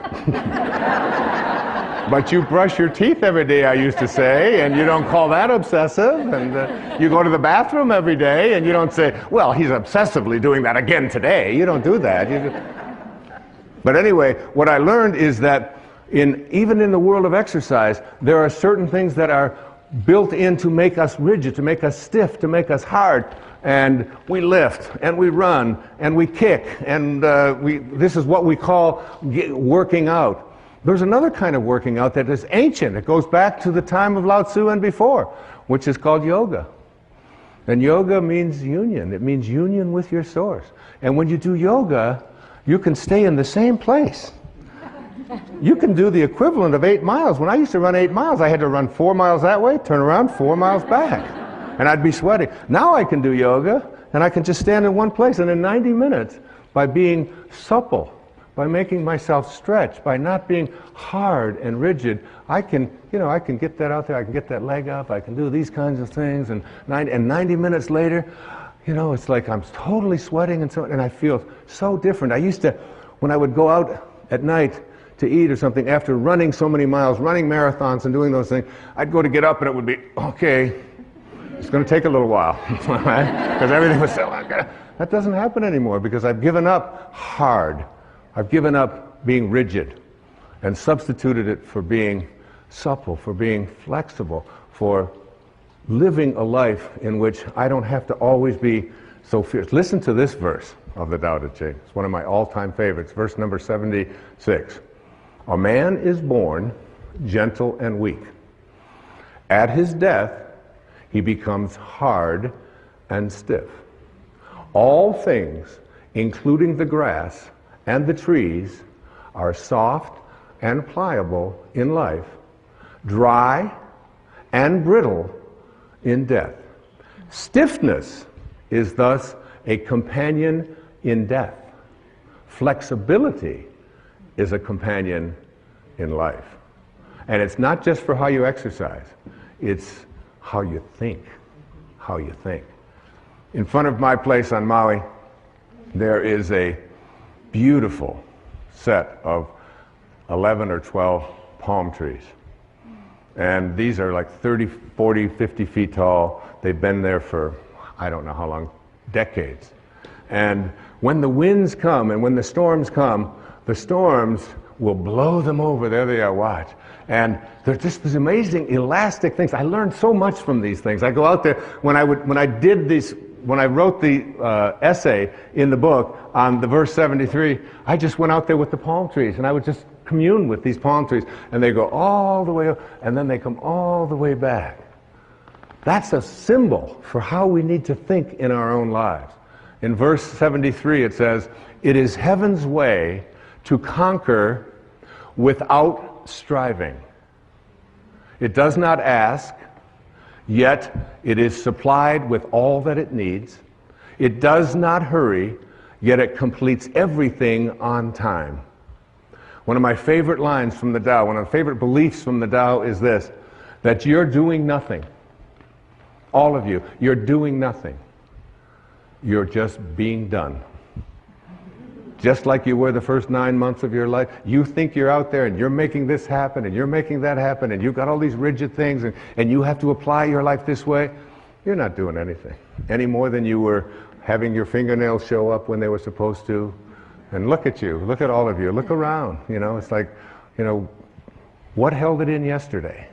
Speaker 1: But you brush your teeth every day, I used to say, and you don't call that obsessive. And you go to the bathroom every day, and you don't say, well, he's obsessively doing that again today. You don't do that. But anyway, what I learned is that even in the world of exercise, there are certain things that are built in to make us rigid, to make us stiff, to make us hard. And we lift, and we run, and we kick, and this is what we call working out. There's another kind of working out that is ancient. It goes back to the time of Lao Tzu and before, which is called yoga. And yoga means union. It means union with your source. And when you do yoga, you can stay in the same place. You can do the equivalent of 8 miles. When I used to run 8 miles, I had to run 4 miles that way, turn around, 4 miles back. And I'd be sweating. Now I can do yoga, and I can just stand in one place. And in 90 minutes, by being supple, by making myself stretch, by not being hard and rigid, I can get that out there, I can get that leg up, I can do these kinds of things, and 90 minutes later, it's like I'm totally sweating and I feel so different. I used to, when I would go out at night to eat or something, after running so many miles, running marathons and doing those things, I'd go to get up and it would be, okay, it's going to take a little while, because everything was so, that doesn't happen anymore because I've given up hard. I've given up being rigid and substituted it for being supple, for being flexible, for living a life in which I don't have to always be so fierce. Listen to this verse of the Tao Te Ching. It's one of my all-time favorites, verse number 76. A man is born gentle and weak. At his death, he becomes hard and stiff. All things, including the grass and the trees, are soft and pliable in life, dry and brittle in death. Stiffness is thus a companion in death. Flexibility is a companion in life. And it's not just for how you exercise, it's how you think. How you think. In front of my place on Maui, there is a beautiful set of 11 or 12 palm trees. And these are like 30, 40, 50 feet tall. They've been there for, I don't know how long, decades. And when the winds come and when the storms come, the storms will blow them over. There they are, watch. And they're just these amazing elastic things. I learned so much from these things. I go out there, when I wrote the essay in the book on the verse 73, I just went out there with the palm trees and I would just commune with these palm trees, and they go all the way up and then they come all the way back. That's a symbol for how we need to think in our own lives. In verse 73 it says, "It is heaven's way to conquer without striving. It does not ask, yet it is supplied with all that it needs. It does not hurry, yet it completes everything on time." One of my favorite lines from the Tao, one of the favorite beliefs from the Tao is this, that you're doing nothing. All of you, you're doing nothing. You're just being done. Just like you were the first 9 months of your life. You think you're out there and you're making this happen and you're making that happen and you've got all these rigid things and you have to apply your life this way. You're not doing anything. Any more than you were having your fingernails show up when they were supposed to. And look at you, look at all of you, look around. It's like, what held it in yesterday?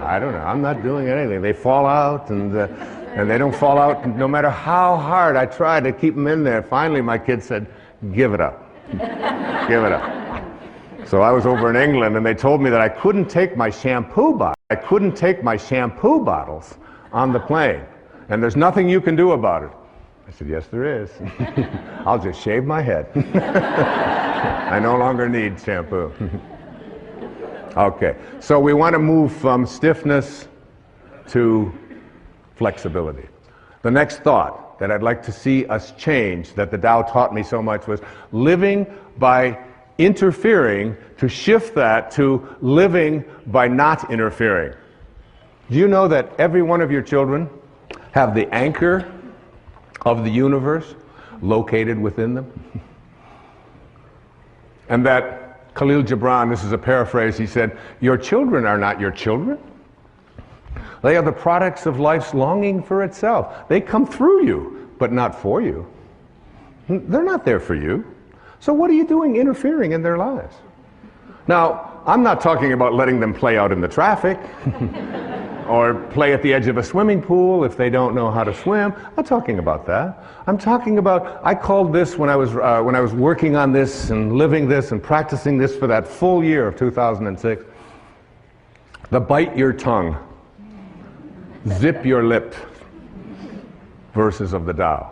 Speaker 1: I don't know, I'm not doing anything. They fall out and they don't fall out no matter how hard I try to keep them in there. Finally, my kid said, "Give it up. Give it up." So I was over in England, and they told me that I couldn't take my shampoo bottles on the plane, and there's nothing you can do about it. I said, "Yes, there is. I'll just shave my head. I no longer need shampoo." Okay, so we want to move from stiffness to flexibility. The next thought that I'd like to see us change, that the Tao taught me so much, was living by interfering, to shift that to living by not interfering. Do you know that every one of your children have the anchor of the universe located within them? And that Khalil Gibran, this is a paraphrase, he said, "Your children are not your children. They are the products of life's longing for itself. They come through you, but not for you. They're not there for you. So what are you doing interfering in their lives?" Now, I'm not talking about letting them play out in the traffic or play at the edge of a swimming pool if they don't know how to swim. I'm not talking about that. I'm talking about, I called this when I was working on this and living this and practicing this for that full year of 2006, the bite your tongue, zip your lip verses of the Tao.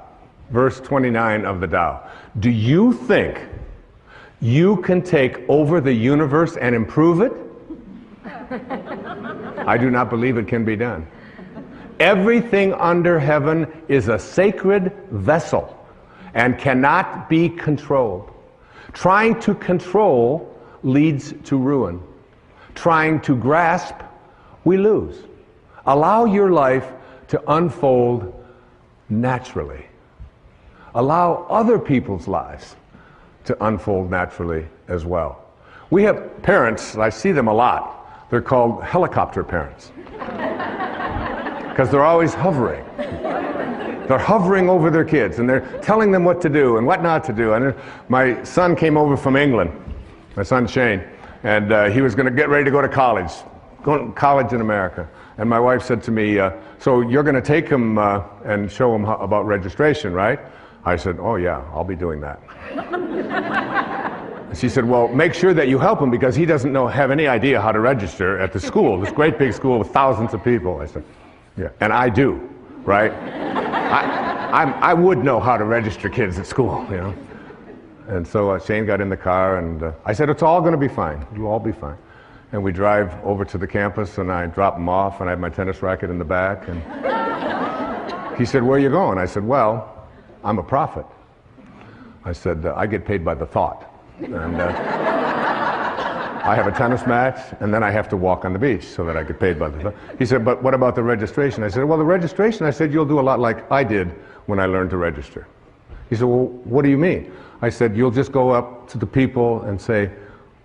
Speaker 1: Verse 29 of the Tao. Do you think you can take over the universe and improve it? I do not believe it can be done. Everything under heaven is a sacred vessel, and cannot be controlled. Trying to control leads to ruin. Trying to grasp, we lose. Allow your life to unfold naturally. Allow other people's lives to unfold naturally as well. We have parents, I see them a lot. They're called helicopter parents. Because they're always hovering. They're hovering over their kids and they're telling them what to do and what not to do. And my son came over from England, my son Shane, and he was going to get ready to go to college, in America. And my wife said to me, so you're going to take him and show him about registration, right? I said, oh yeah, I'll be doing that. She said, well, make sure that you help him because he doesn't have any idea how to register at the school, this great big school with thousands of people. I said, yeah, and I do, right? I would know how to register kids at school, you know. And so Shane got in the car and I said, it's all going to be fine. You'll all be fine. And we drive over to the campus and I drop him off and I have my tennis racket in the back. And he said, where are you going? I said, well, I'm a prophet. I said, I get paid by the thought. And I have a tennis match, and then I have to walk on the beach so that I get paid by the thought. He said, but what about the registration? I said, well, the registration, I said, you'll do a lot like I did when I learned to register. He said, well, what do you mean? I said, you'll just go up to the people and say,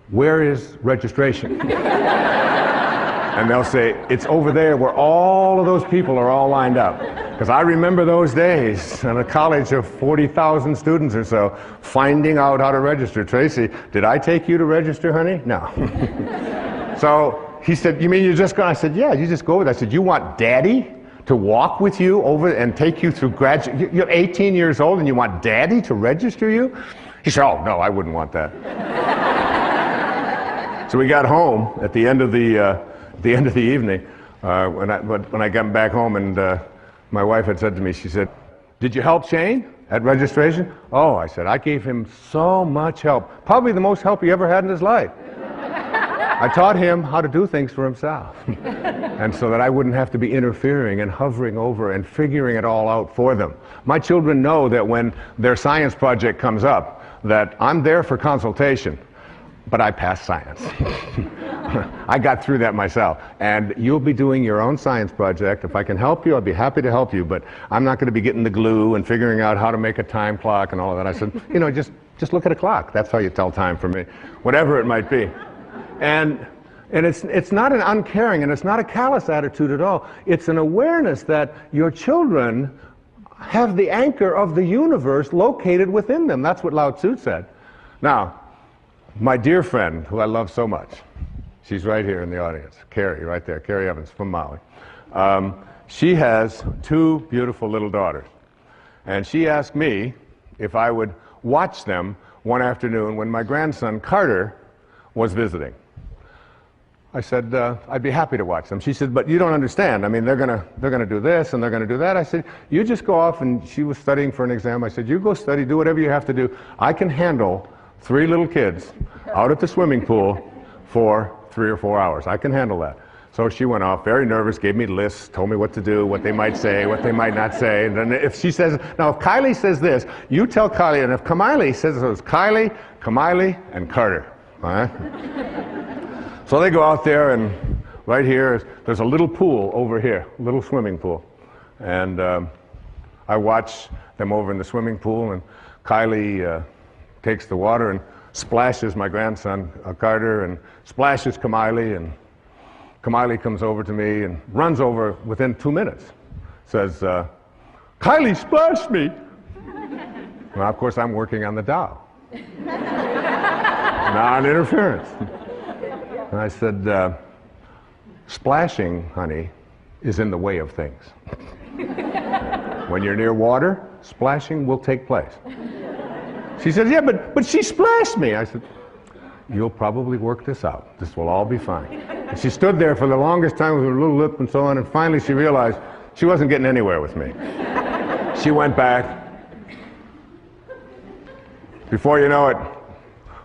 Speaker 1: where is registration? And they'll say, it's over there where all of those people are all lined up. Because I remember those days in a college of 40,000 students or so, finding out how to register. Tracy, did I take you to register, honey? No. So he said, you mean you're just going? I said, yeah, you just go with it. I said, you want daddy to walk with you over and take you through graduate? You're 18 years old and you want daddy to register you? He said, oh, no, I wouldn't want that. So we got home at the end of the evening, when I got back home, and my wife had said to me, she said, did you help Shane at registration? Oh, I said, I gave him so much help. Probably the most help he ever had in his life. I taught him how to do things for himself. And so that I wouldn't have to be interfering and hovering over and figuring it all out for them. My children know that when their science project comes up, that I'm there for consultation, but I passed science. I got through that myself. And you'll be doing your own science project. If I can help you, I'd be happy to help you, but I'm not going to be getting the glue and figuring out how to make a time clock and all of that. I said, you know, just look at a clock. That's how you tell time for me, whatever it might be. And it's not an uncaring and it's not a callous attitude at all. It's an awareness that your children have the anchor of the universe located within them. That's what Lao Tzu said. Now, my dear friend, who I love so much, she's right here in the audience, Carrie, right there, Carrie Evans from Maui. She has two beautiful little daughters. And she asked me if I would watch them one afternoon when my grandson, Carter, was visiting. I said, I'd be happy to watch them. She said, but you don't understand. I mean, they're gonna do this and they're gonna do that. I said, you just go off, and she was studying for an exam. I said, you go study, do whatever you have to do. I can handle 3 little kids out at the swimming pool for 3 or 4 hours. I can handle that. So she went off, very nervous, gave me lists, told me what to do, what they might say, what they might not say. And then if she says, now if Kylie says this, you tell Kylie, and if Kamiley says, so it's Kylie, Kamiley, and Carter. All right? So they go out there, and right here, there's a little pool over here, a little swimming pool. And I watch them over in the swimming pool, and Kylie takes the water and splashes my grandson, Carter, and splashes Kamiley, and Kamiley comes over to me and runs over within 2 minutes. Says, Kylie splashed me. Well, of course, I'm working on the Tao. Non-interference. And I said, splashing, honey, is in the way of things. When you're near water, splashing will take place. She said, yeah, but she splashed me. I said, you'll probably work this out. This will all be fine. And she stood there for the longest time with her little lip and so on, and finally she realized she wasn't getting anywhere with me. She went back. Before you know it,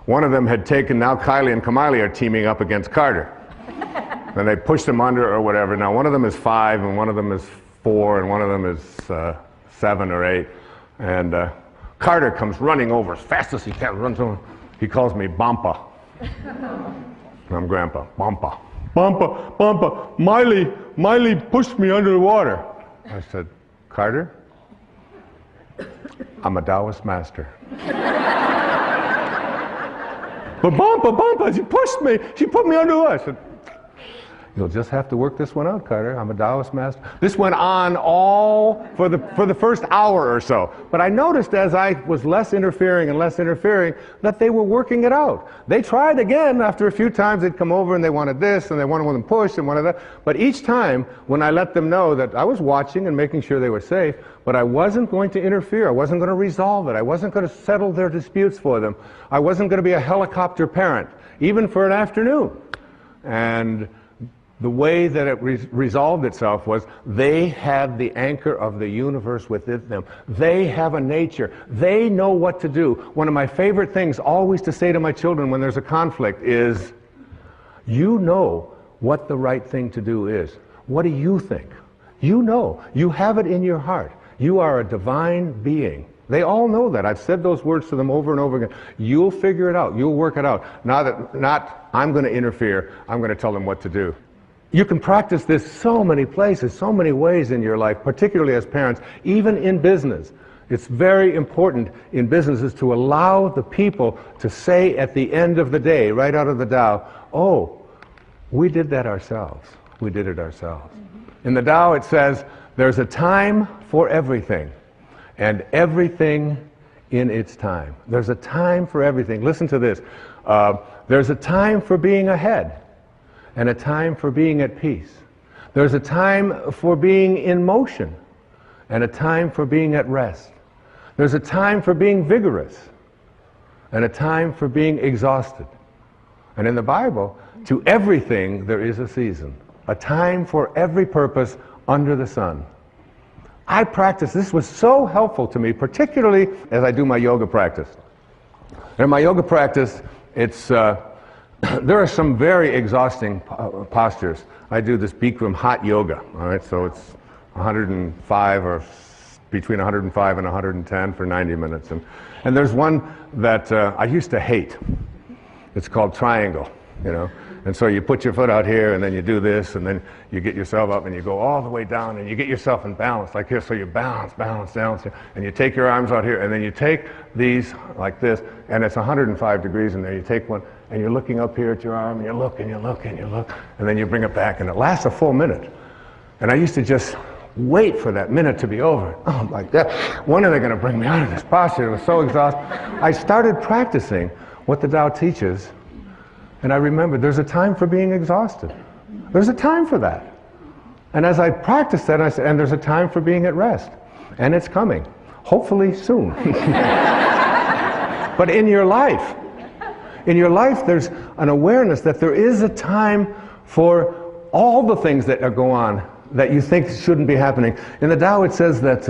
Speaker 1: one of them had taken, now Kylie and Kamiley are teaming up against Carter. And they pushed him under or whatever. Now one of them is 5, and one of them is 4, and one of them is 7 or 8. And Carter comes running over as fast as he can, runs over. He calls me Bampa. I'm Grandpa. Bampa. Bampa, Bampa, Miley pushed me under the water. I said, Carter, I'm a Taoist master. But Bampa, she pushed me. She put me under the water. I said, you'll just have to work this one out, Carter. I'm a Taoist master. This went on all for the first hour or so. But I noticed as I was less interfering that they were working it out. They tried again after a few times. They'd come over and they wanted this and they wanted them pushed and wanted that. But each time when I let them know that I was watching and making sure they were safe, but I wasn't going to interfere. I wasn't going to resolve it. I wasn't going to settle their disputes for them. I wasn't going to be a helicopter parent, even for an afternoon. And the way that it resolved itself was they had the anchor of the universe within them. They have a nature. They know what to do. One of my favorite things always to say to my children when there's a conflict is, you know what the right thing to do is. What do you think? You know. You have it in your heart. You are a divine being. They all know that. I've said those words to them over and over again. You'll figure it out. You'll work it out. Not I'm going to interfere. I'm going to tell them what to do. You can practice this so many places, so many ways in your life, particularly as parents, even in business. It's very important in businesses to allow the people to say at the end of the day, right out of the Tao, oh, we did that ourselves. We did it ourselves. In the Tao it says, there's a time for everything, and everything in its time. There's a time for everything. Listen to this. There's a time for being ahead, and a time for being at peace. There's a time for being in motion, and a time for being at rest. There's a time for being vigorous, and a time for being exhausted. And in the Bible, to everything there is a season, a time for every purpose under the sun. I practice, this was so helpful to me, particularly as I do my yoga practice. In my yoga practice, it's there are some very exhausting postures. I do this Bikram hot yoga, all right? So it's 105 or between 105 and 110 for 90 minutes. And there's one that I used to hate. It's called triangle, you know? And so you put your foot out here, and then you do this, and then you get yourself up, and you go all the way down, and you get yourself in balance, like here. So you balance, and you take your arms out here, and then you take these like this, and it's 105 degrees in there. You take one, and you're looking up here at your arm, and you look, and you look, and you look, and then you bring it back, and it lasts a full minute. And I used to just wait for that minute to be over. Oh my God, when are they going to bring me out of this posture? It was so exhausting. I started practicing what the Tao teaches. And I remember there's a time for being exhausted. There's a time for that. And as I practiced that, I said, and there's a time for being at rest. And it's coming. Hopefully soon. But in your life, there's an awareness that there is a time for all the things that go on that you think shouldn't be happening. In the Tao it says that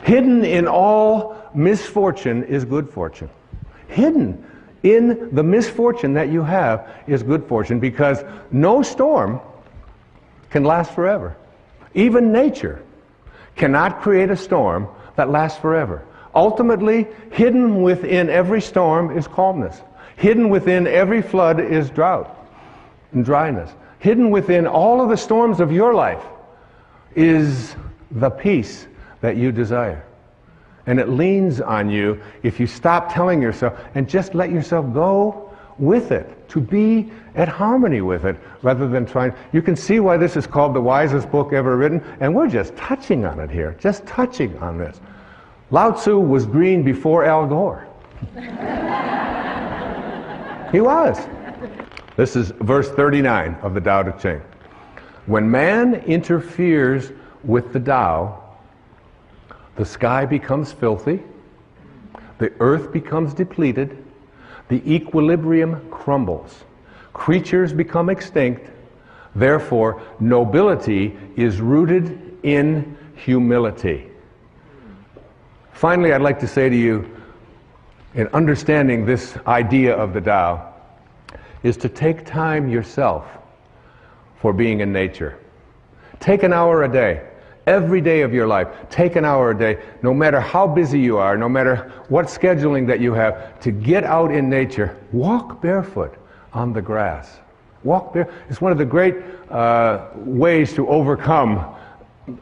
Speaker 1: hidden in all misfortune is good fortune. Hidden in the misfortune that you have is good fortune, because no storm can last forever. Even nature cannot create a storm that lasts forever. Ultimately, hidden within every storm is calmness. Hidden within every flood is drought and dryness. Hidden within all of the storms of your life is the peace that you desire. And it leans on you if you stop telling yourself and just let yourself go with it, to be at harmony with it, rather than trying. You can see why this is called the wisest book ever written, and we're just touching on it here, just touching on this. Lao Tzu was green before Al Gore. He was. This is verse 39 of the Tao Te Ching. When man interferes with the Tao, the sky becomes filthy, the earth becomes depleted, the equilibrium crumbles, creatures become extinct, therefore nobility is rooted in humility. Finally, I'd like to say to you, in understanding this idea of the Tao, is to take time yourself for being in nature. Take an hour a day. Every day of your life, take an hour a day, no matter how busy you are, no matter what scheduling that you have, to get out in nature. Walk barefoot on the grass. Walk barefoot. It's one of the great ways to overcome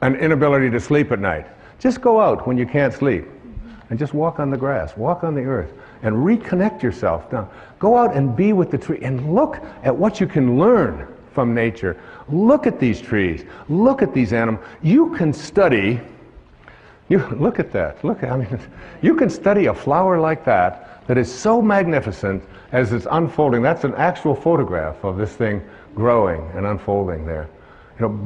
Speaker 1: an inability to sleep at night. Just go out when you can't sleep and just walk on the grass, walk on the earth, and reconnect yourself. Now, go out and be with the tree and look at what you can learn from nature. Look at these trees. Look at these animals. You can study. Look at that. You can study a flower like that is so magnificent as it's unfolding. That's an actual photograph of this thing growing and unfolding there.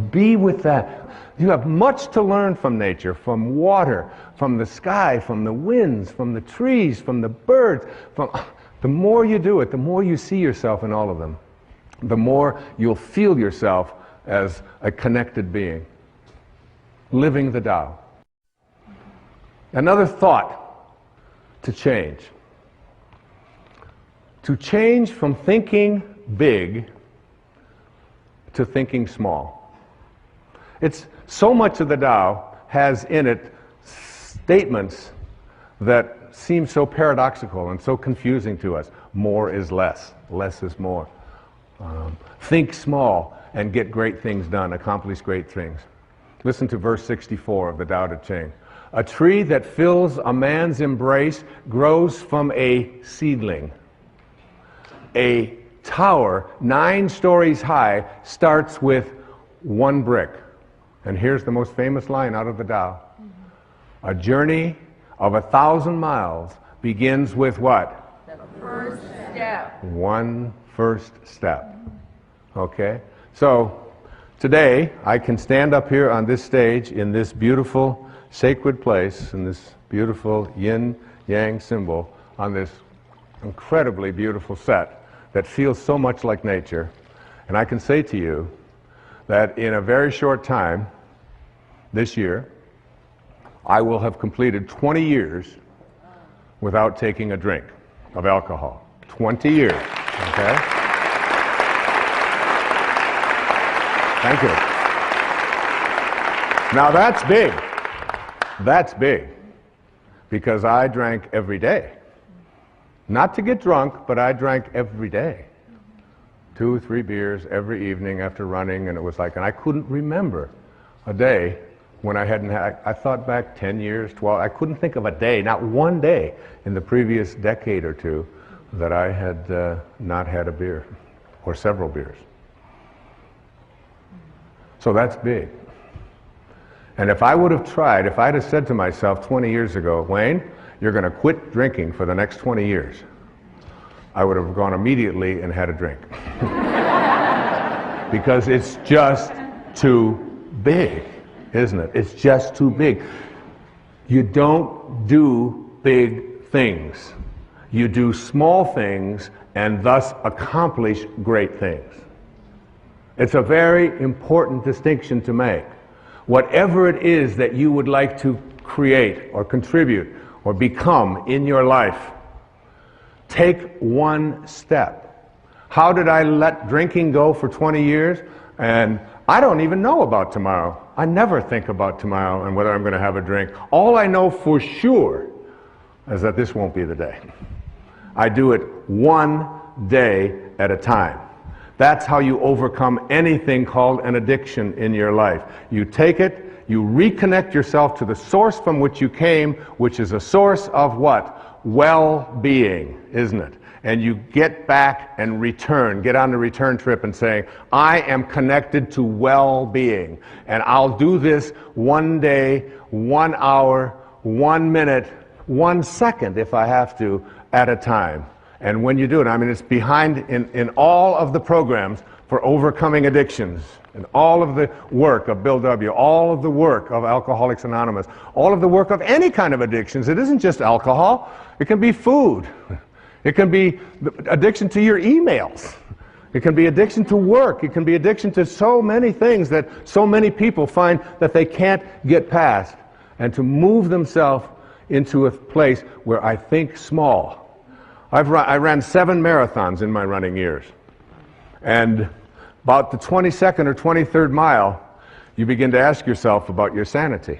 Speaker 1: Be with that. You have much to learn from nature, from water, from the sky, from the winds, from the trees, from the birds. The more you do it, the more you see yourself in all of them. The more you'll feel yourself as a connected being, living the Tao. Another thought to change. To change from thinking big to thinking small. It's so much of the Tao has in it statements that seem so paradoxical and so confusing to us. More is less. Less is more. Think small and get great things done, accomplish great things. Listen to verse 64 of the Tao Te Ching. A tree that fills a man's embrace grows from a seedling. A tower 9 stories high starts with 1 brick. And here's the most famous line out of the Tao. A journey of 1,000 miles begins with what?
Speaker 3: The first step.
Speaker 1: 1 first step. Okay? So, today I can stand up here on this stage in this beautiful sacred place, in this beautiful yin-yang symbol, on this incredibly beautiful set that feels so much like nature. And I can say to you that in a very short time, this year, I will have completed 20 years without taking a drink of alcohol. 20 years, okay? Thank you. Now that's big. That's big. Because I drank every day. Not to get drunk, but I drank every day. 2 or 3 beers every evening after running, and it was like, and I couldn't remember a day when I hadn't had, I thought back 10 years, 12, I couldn't think of a day, not one day in the previous decade or two that I had not had a beer, or several beers. So that's big. And if I would have tried, if I'd have said to myself 20 years ago, Wayne, you're going to quit drinking for the next 20 years, I would have gone immediately and had a drink. Because it's just too big, isn't it? It's just too big. You don't do big things. You do small things and thus accomplish great things. It's a very important distinction to make. Whatever it is that you would like to create or contribute or become in your life, take 1 step. How did I let drinking go for 20 years? And I don't even know about tomorrow. I never think about tomorrow and whether I'm going to have a drink. All I know for sure is that this won't be the day. I do it 1 day at a time. That's how you overcome anything called an addiction in your life. You take it, you reconnect yourself to the source from which you came, which is a source of what? Well-being, isn't it? And you get back and return, get on the return trip and say, I am connected to well-being. And I'll do this 1 day, 1 hour, 1 minute, 1 second if I have to, at a time. And when you do it, I mean, it's behind in all of the programs for overcoming addictions, and all of the work of Bill W., all of the work of Alcoholics Anonymous, all of the work of any kind of addictions. It isn't just alcohol. It can be food. It can be addiction to your emails. It can be addiction to work. It can be addiction to so many things that so many people find that they can't get past. And to move themselves into a place where I think small. I ran 7 marathons in my running years. And about the 22nd or 23rd mile, you begin to ask yourself about your sanity.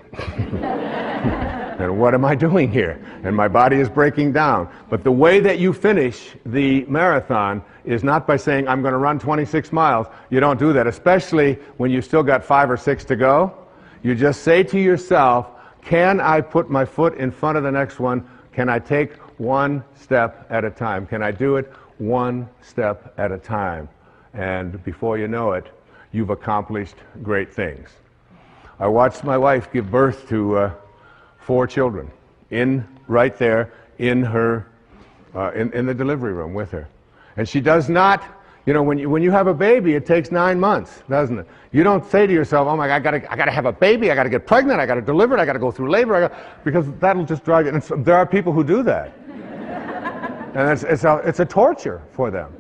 Speaker 1: And what am I doing here? And my body is breaking down. But the way that you finish the marathon is not by saying, I'm going to run 26 miles. You don't do that, especially when you still got 5 or 6 to go. You just say to yourself, can I put my foot in front of the next one? Can I take one step at a time? Can I do it one step at a time? And before you know it, you've accomplished great things. I watched my wife give birth to 4 children right there in her in the delivery room with her. And she does not, you know, when you have a baby, it takes 9 months, doesn't it? You don't say to yourself, oh my God, I gotta have a baby, I gotta get pregnant, I gotta deliver it, I gotta go through labor, because that'll just drive you. And there are people who do that. And it's a torture for them.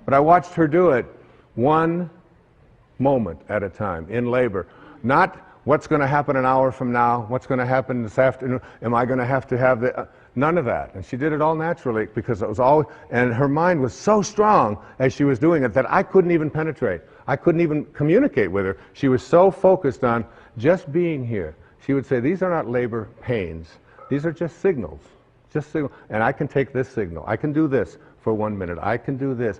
Speaker 1: But I watched her do it one moment at a time in labor. Not what's going to happen an hour from now, what's going to happen this afternoon, am I going to have the... none of that. And she did it all naturally, because it was all... And her mind was so strong as she was doing it that I couldn't even penetrate. I couldn't even communicate with her. She was so focused on just being here. She would say, these are not labor pains. These are just signals. Just signal. And I can take this signal. I can do this for 1 minute. I can do this.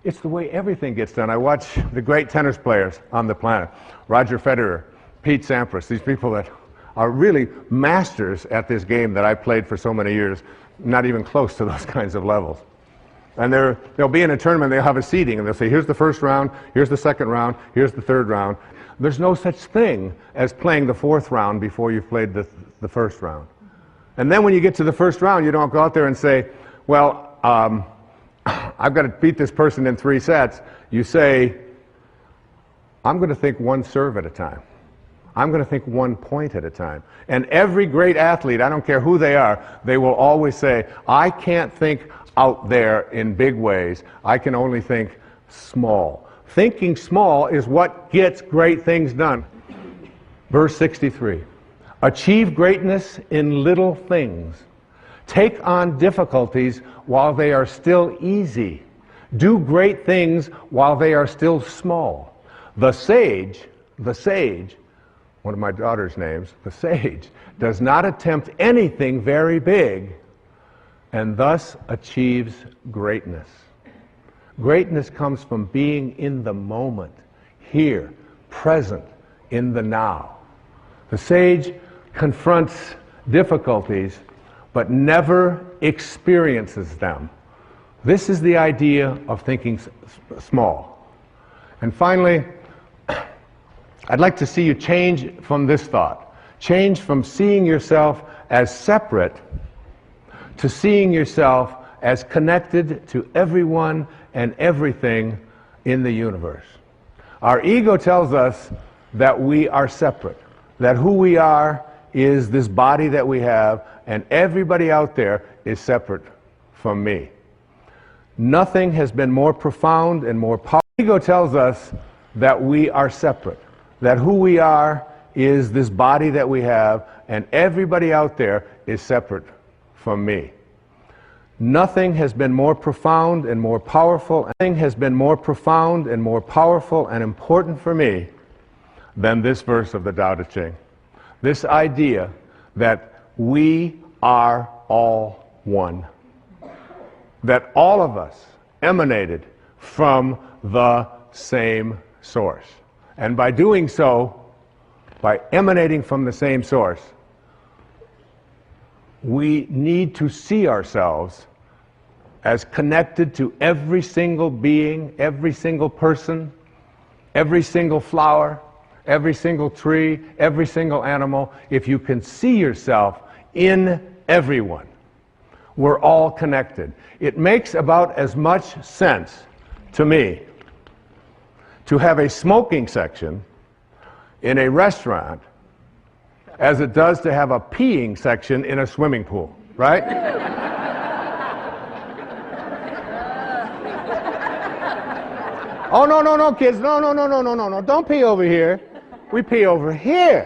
Speaker 1: It's the way everything gets done. I watch the great tennis players on the planet. Roger Federer, Pete Sampras, these people that are really masters at this game that I played for so many years, not even close to those kinds of levels. And they'll be in a tournament, they'll have a seeding, and they'll say, here's the first round, here's the second round, here's the third round. There's no such thing as playing the 4th round before you've played the first round. And then when you get to the first round, you don't go out there and say, well, I've got to beat this person in 3 sets. You say, I'm going to think 1 serve at a time. I'm going to think 1 point at a time. And every great athlete, I don't care who they are, they will always say, I can't think out there in big ways. I can only think small. Thinking small is what gets great things done. Verse 63. Achieve greatness in little things. Take on difficulties while they are still easy. Do great things while they are still small. The sage, one of my daughter's names, the sage, does not attempt anything very big and thus achieves greatness. Greatness comes from being in the moment, here, present, in the now. The sage confronts difficulties but never experiences them. This is the idea of thinking small. And finally, I'd like to see you change from this thought. Change from seeing yourself as separate to seeing yourself as connected to everyone and everything in the universe. Our ego tells us that we are separate, that who we are is this body that we have, and everybody out there is separate from me. Nothing has been more profound and more powerful. Ego tells us that we are separate, that who we are is this body that we have, and everybody out there is separate from me. Nothing has been more profound and more powerful, nothing has been more profound and more powerful and important for me than this verse of the Tao Te Ching. This idea that we are all one. That all of us emanated from the same source. And by doing so, by emanating from the same source, we need to see ourselves as connected to every single being, every single person, every single flower, every single tree, every single animal. If you can see yourself in everyone, we're all connected. It makes about as much sense to me to have a smoking section in a restaurant as it does to have a peeing section in a swimming pool, right? Oh, no, kids, no, don't pee over here. We pee over here.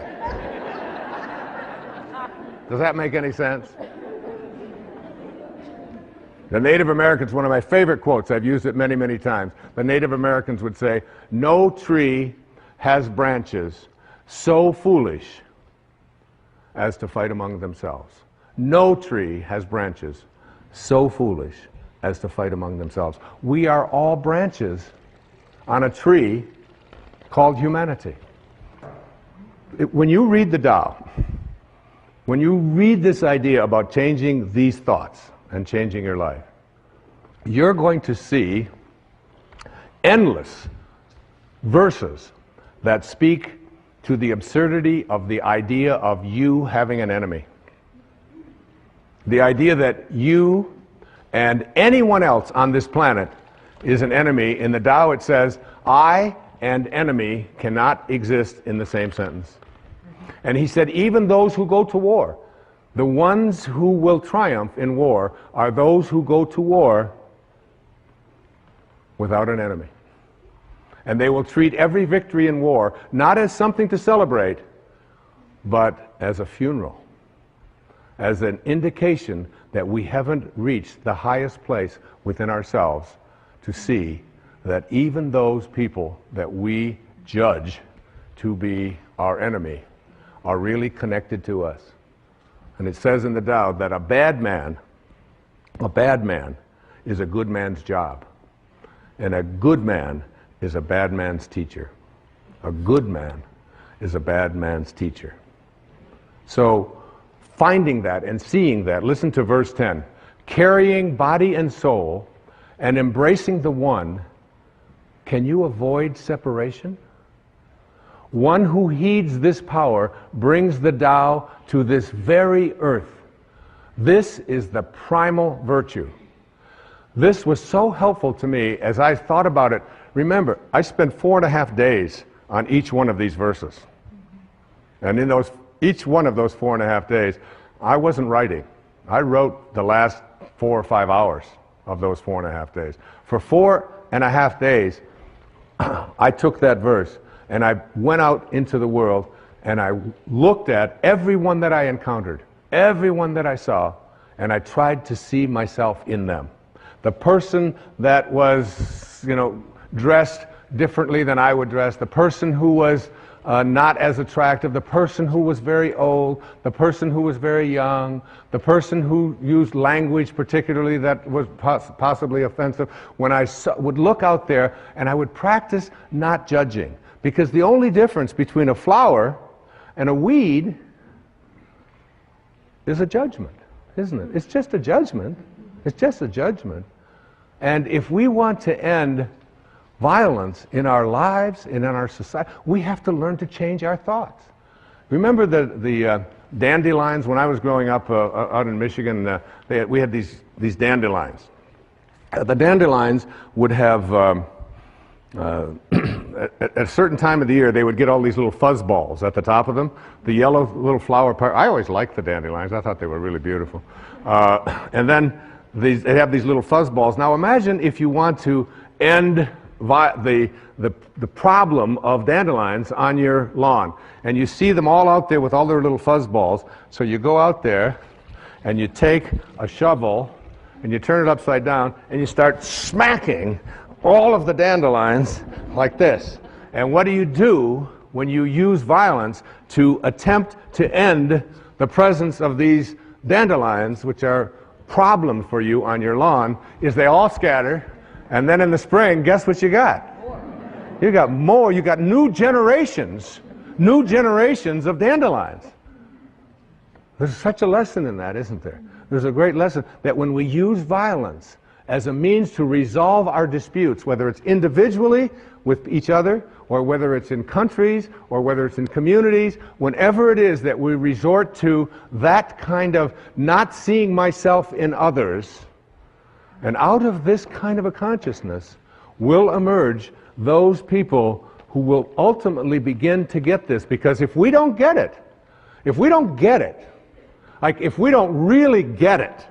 Speaker 1: Does that make any sense? The Native Americans, one of my favorite quotes, I've used it many, many times. The Native Americans would say, no tree has branches so foolish as to fight among themselves. No tree has branches so foolish as to fight among themselves. We are all branches on a tree called humanity. When you read the Tao, when you read this idea about changing these thoughts and changing your life, you're going to see endless verses that speak to the absurdity of the idea of you having an enemy. The idea that you and anyone else on this planet is an enemy. In the Tao it says, I and enemy cannot exist in the same sentence. And he said, even those who go to war, the ones who will triumph in war are those who go to war without an enemy. And they will treat every victory in war not as something to celebrate, but as a funeral, as an indication that we haven't reached the highest place within ourselves to see that even those people that we judge to be our enemy are really connected to us. And it says in the Tao that a bad man is a good man's job, and a good man is a bad man's teacher. A good man is a bad man's teacher. So, finding that and seeing that, listen to verse 10. Carrying body and soul and embracing the one, can you avoid separation? One who heeds this power brings the Tao to this very earth. This is the primal virtue. This was so helpful to me as I thought about it. Remember, I spent 4.5 days on each one of these verses. And in each one of those 4.5 days, I wasn't writing. I wrote the last 4 or 5 hours of those 4.5 days. For 4.5 days, I took that verse and I went out into the world and I looked at everyone that I encountered, everyone that I saw, and I tried to see myself in them. The person that was, dressed differently than I would dress, the person who was not as attractive, the person who was very old, the person who was very young, the person who used language particularly that was possibly offensive. When I would look out there and I would practice not judging, because the only difference between a flower and a weed is a judgment, isn't it? It's just a judgment. It's just a judgment. And if we want to end violence in our lives and in our society, we have to learn to change our thoughts. Remember the dandelions when I was growing up out in Michigan? We had these dandelions. The dandelions would have, at a certain time of the year, they would get all these little fuzz balls at the top of them. The yellow little flower part. I always liked the dandelions. I thought they were really beautiful. And then they have these little fuzz balls. Now imagine if you want to end the problem of dandelions on your lawn, and you see them all out there with all their little fuzz balls. So you go out there and you take a shovel and you turn it upside down and you start smacking all of the dandelions like this. And what do you do when you use violence to attempt to end the presence of these dandelions, which are problem for you on your lawn? Is they all scatter, and then in the spring, guess what you got? You got more. You got new generations of dandelions. There's such a lesson in that, isn't there? There's a great lesson that when we use violence as a means to resolve our disputes, whether it's individually with each other, or whether it's in countries, or whether it's in communities, whenever it is that we resort to that kind of not seeing myself in others, and out of this kind of a consciousness will emerge those people who will ultimately begin to get this. Because if we don't get it, like if we don't really get it,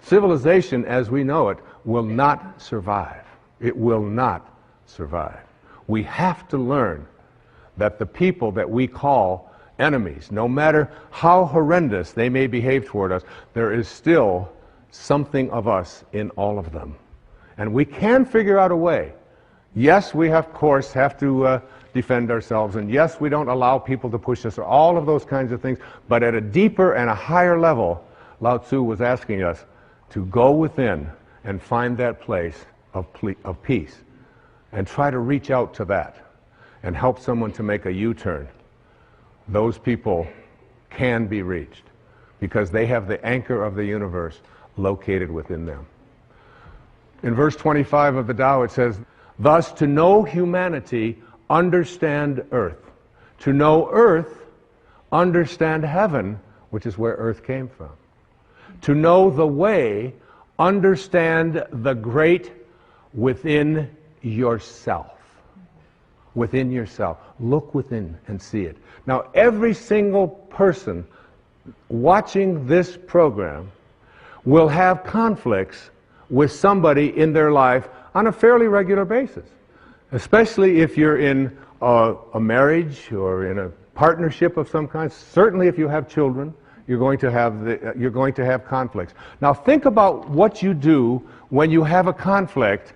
Speaker 1: civilization as we know it will not survive. It will not survive. We have to learn that the people that we call enemies, no matter how horrendous they may behave toward us, there is still something of us in all of them. And we can figure out a way. Yes, we of course have to defend ourselves, and yes, we don't allow people to push us, or all of those kinds of things, but at a deeper and a higher level, Lao Tzu was asking us to go within and find that place of peace, and try to reach out to that, and help someone to make a U-turn. Those people can be reached, because they have the anchor of the universe located within them. In verse 25 of the Tao it says, "Thus to know humanity, understand earth. To know earth, understand heaven," which is where earth came from. "To know the way, understand the great within yourself." Within yourself. Look within and see it. Now, every single person watching this program will have conflicts with somebody in their life on a fairly regular basis, especially if you're in a marriage or in a partnership of some kind. Certainly if you have children, you're going to have conflicts. Now think about what you do when you have a conflict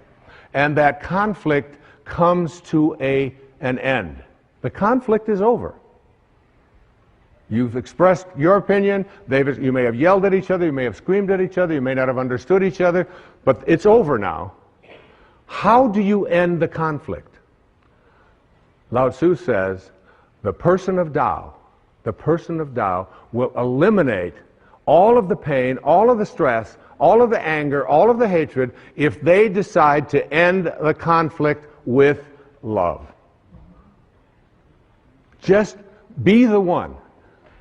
Speaker 1: and that conflict comes to an end. The conflict is over. You've expressed your opinion, you may have yelled at each other, you may have screamed at each other, you may not have understood each other, but it's over now. How do you end the conflict? Lao Tzu says, the person of Tao will eliminate all of the pain, all of the stress, all of the anger, all of the hatred, if they decide to end the conflict with love. Just be the one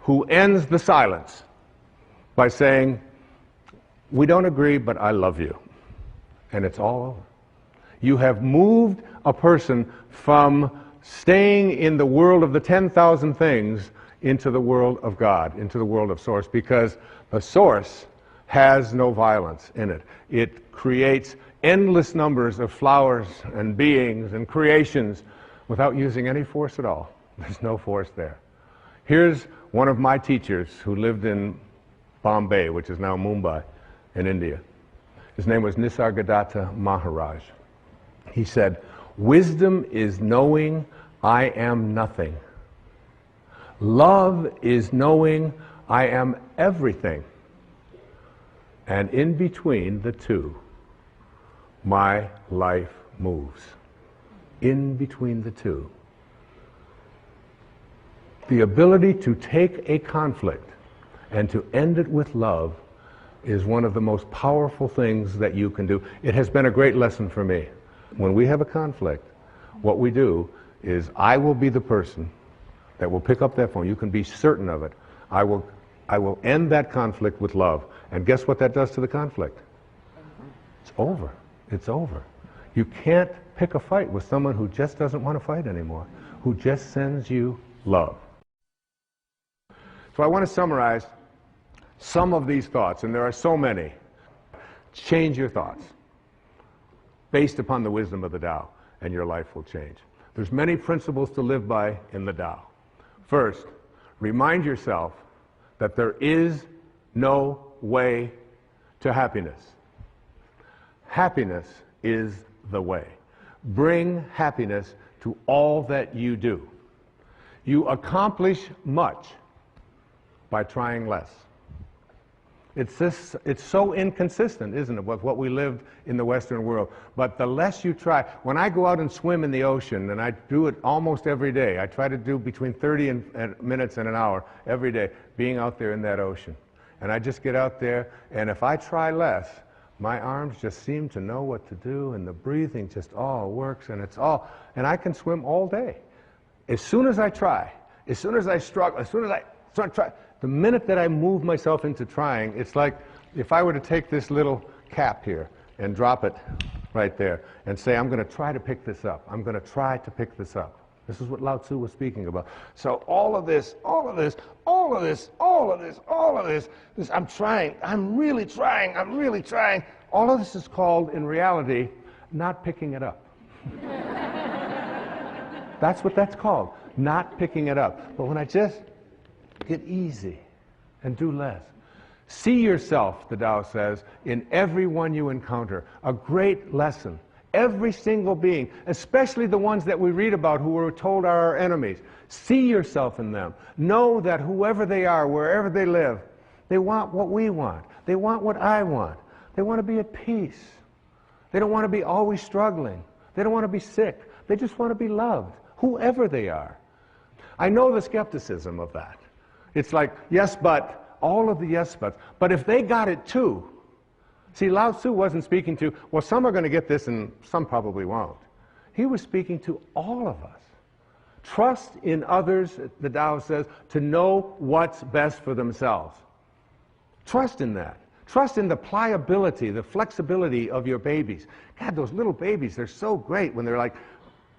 Speaker 1: who ends the silence by saying, "We don't agree, but I love you." And it's all over. You have moved a person from staying in the world of the 10,000 things into the world of God, into the world of Source, because the Source has no violence in it. It creates endless numbers of flowers and beings and creations without using any force at all. There's no force there. Here's one of my teachers who lived in Bombay, which is now Mumbai in India. His name was Nisargadatta Maharaj. He said, "Wisdom is knowing I am nothing. Love is knowing I am everything. And in between the two, my life moves." In between the two. The ability to take a conflict and to end it with love is one of the most powerful things that you can do. It has been a great lesson for me. When we have a conflict, what we do is I will be the person that will pick up that phone. You can be certain of it. I will end that conflict with love. And guess what that does to the conflict? It's over. It's over. You can't pick a fight with someone who just doesn't want to fight anymore, who just sends you love. So I want to summarize some of these thoughts, and there are so many. Change your thoughts based upon the wisdom of the Tao, and your life will change. There's many principles to live by in the Tao. First, remind yourself that there is no way to happiness. Happiness is the way. Bring happiness to all that you do. You accomplish much by trying less. It's so inconsistent, isn't it, with what we lived in the Western world. But the less you try, when I go out and swim in the ocean, and I do it almost every day, I try to do between 30 minutes and an hour every day, being out there in that ocean. And I just get out there, and if I try less, my arms just seem to know what to do, and the breathing just all works, and and I can swim all day. As soon as I try, as soon as I struggle, as soon as I start trying, the minute that I move myself into trying, it's like if I were to take this little cap here and drop it right there and say, I'm going to try to pick this up. I'm going to try to pick this up. This is what Lao Tzu was speaking about. So all of this, I'm trying, I'm really trying. All of this is called, in reality, not picking it up. That's what that's called, not picking it up. But when I just get easy and do less. See yourself, the Tao says, in everyone you encounter. A great lesson Every single being, especially the ones that we read about who we're told are our enemies. See yourself in them. Know that whoever they are, wherever they live, they want what we want. They want what I want. They want to be at peace. They don't want to be always struggling. They don't want to be sick. They just want to be loved, whoever they are. I know the skepticism of that. It's like, yes, but, all of the yes, buts. But if they got it too, see, Lao Tzu wasn't speaking to, well, some are going to get this and some probably won't. He was speaking to all of us. Trust in others, the Tao says, to know what's best for themselves. Trust in that. Trust in the pliability, the flexibility of your babies. God, those little babies, they're so great when they're like,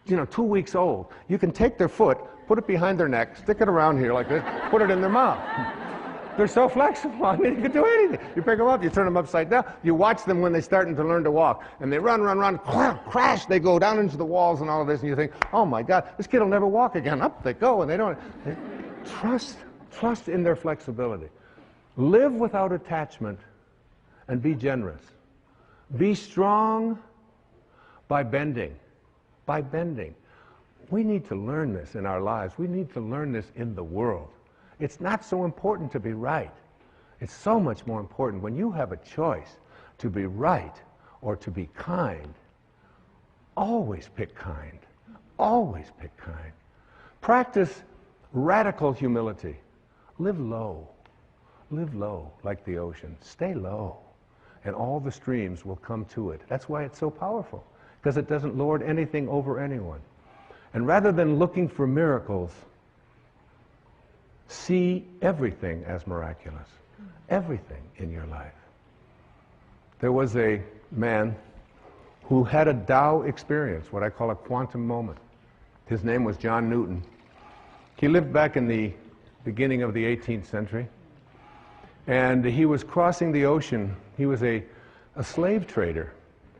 Speaker 1: 2 weeks old. You can take their foot, put it behind their neck, stick it around here like this, put it in their mouth. They're so flexible. I mean, you can do anything. You pick them up, you turn them upside down. You watch them when they're starting to learn to walk. And they run, crash, they go down into the walls and all of this. And you think, oh my God, this kid will never walk again. Up they go, and they don't. Trust in their flexibility. Live without attachment and be generous. Be strong by bending. By bending. We need to learn this in our lives. We need to learn this in the world. It's not so important to be right. It's so much more important when you have a choice to be right or to be kind. Always pick kind. Always pick kind. Practice radical humility. Live low. Live low like the ocean. Stay low. And all the streams will come to it. That's why it's so powerful, because it doesn't lord anything over anyone. And rather than looking for miracles, see everything as miraculous. Everything in your life. There was a man who had a Tao experience, what I call a quantum moment. His name was John Newton. He lived back in the beginning of the 18th century. And he was crossing the ocean. He was a slave trader.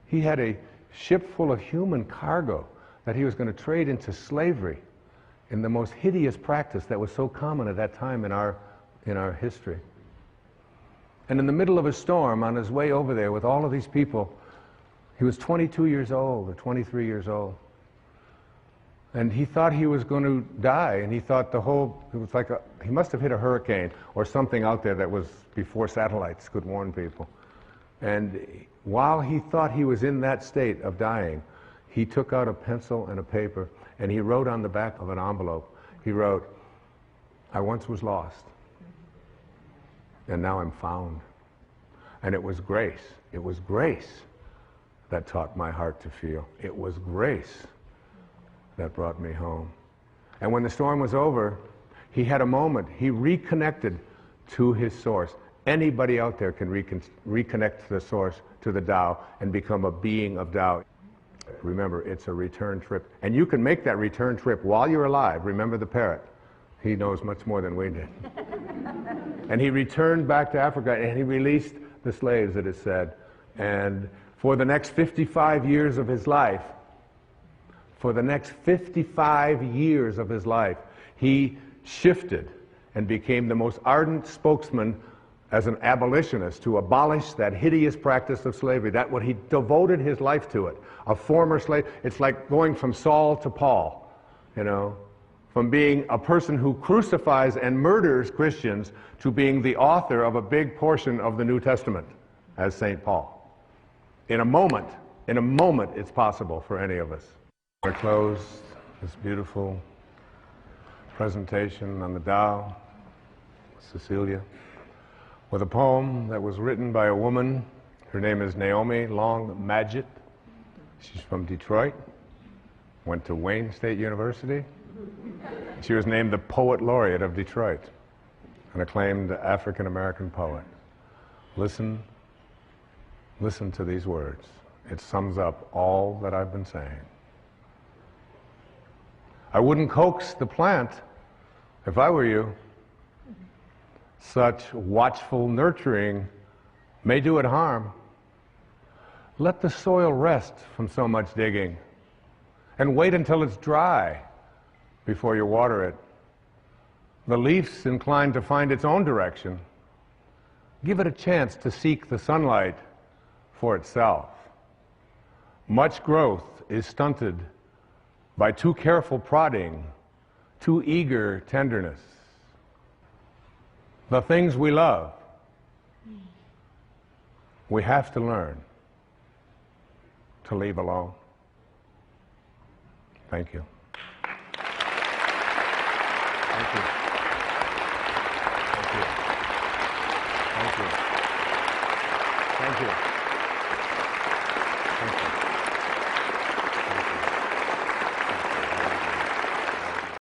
Speaker 1: He had a ship full of human cargo that he was going to trade into slavery in the most hideous practice that was so common at that time in our history. And in the middle of a storm, on his way over there with all of these people, he was 22 years old or 23 years old. And he thought he was going to die, and he thought it was like he must have hit a hurricane or something out there that was before satellites could warn people. And while he thought he was in that state of dying, he took out a pencil and a paper, and he wrote on the back of an envelope, he wrote, "I once was lost, and now I'm found." And it was grace. It was grace that taught my heart to feel. It was grace that brought me home. And when the storm was over, he had a moment. He reconnected to his source. Anybody out there can reconnect to the source, to the Tao, and become a being of Tao. Remember, it's a return trip. And you can make that return trip while you're alive. Remember the parrot. He knows much more than we did. And he returned back to Africa, and he released the slaves, it is said. And for the next 55 years of his life, he shifted and became the most ardent spokesman as an abolitionist to abolish that hideous practice of slavery. That's what he devoted his life to it. A former slave, it's like going from Saul to Paul, from being a person who crucifies and murders Christians to being the author of a big portion of the New Testament as St. Paul. In a moment, it's possible for any of us. I close this beautiful presentation on the Tao, Cecilia, with a poem that was written by a woman. Her name is Naomi Long Madgett. She's from Detroit, went to Wayne State University. She was named the Poet Laureate of Detroit, an acclaimed African-American poet. Listen to these words. It sums up all that I've been saying. I wouldn't coax the plant if I were you. Such watchful nurturing may do it harm. Let the soil rest from so much digging, and wait until it's dry before you water it. The leaf's inclined to find its own direction. Give it a chance to seek the sunlight for itself. Much growth is stunted by too careful prodding, too eager tenderness. The things we love, we have to learn to leave alone. Thank you. Thank you. Thank you. Thank you. Thank you.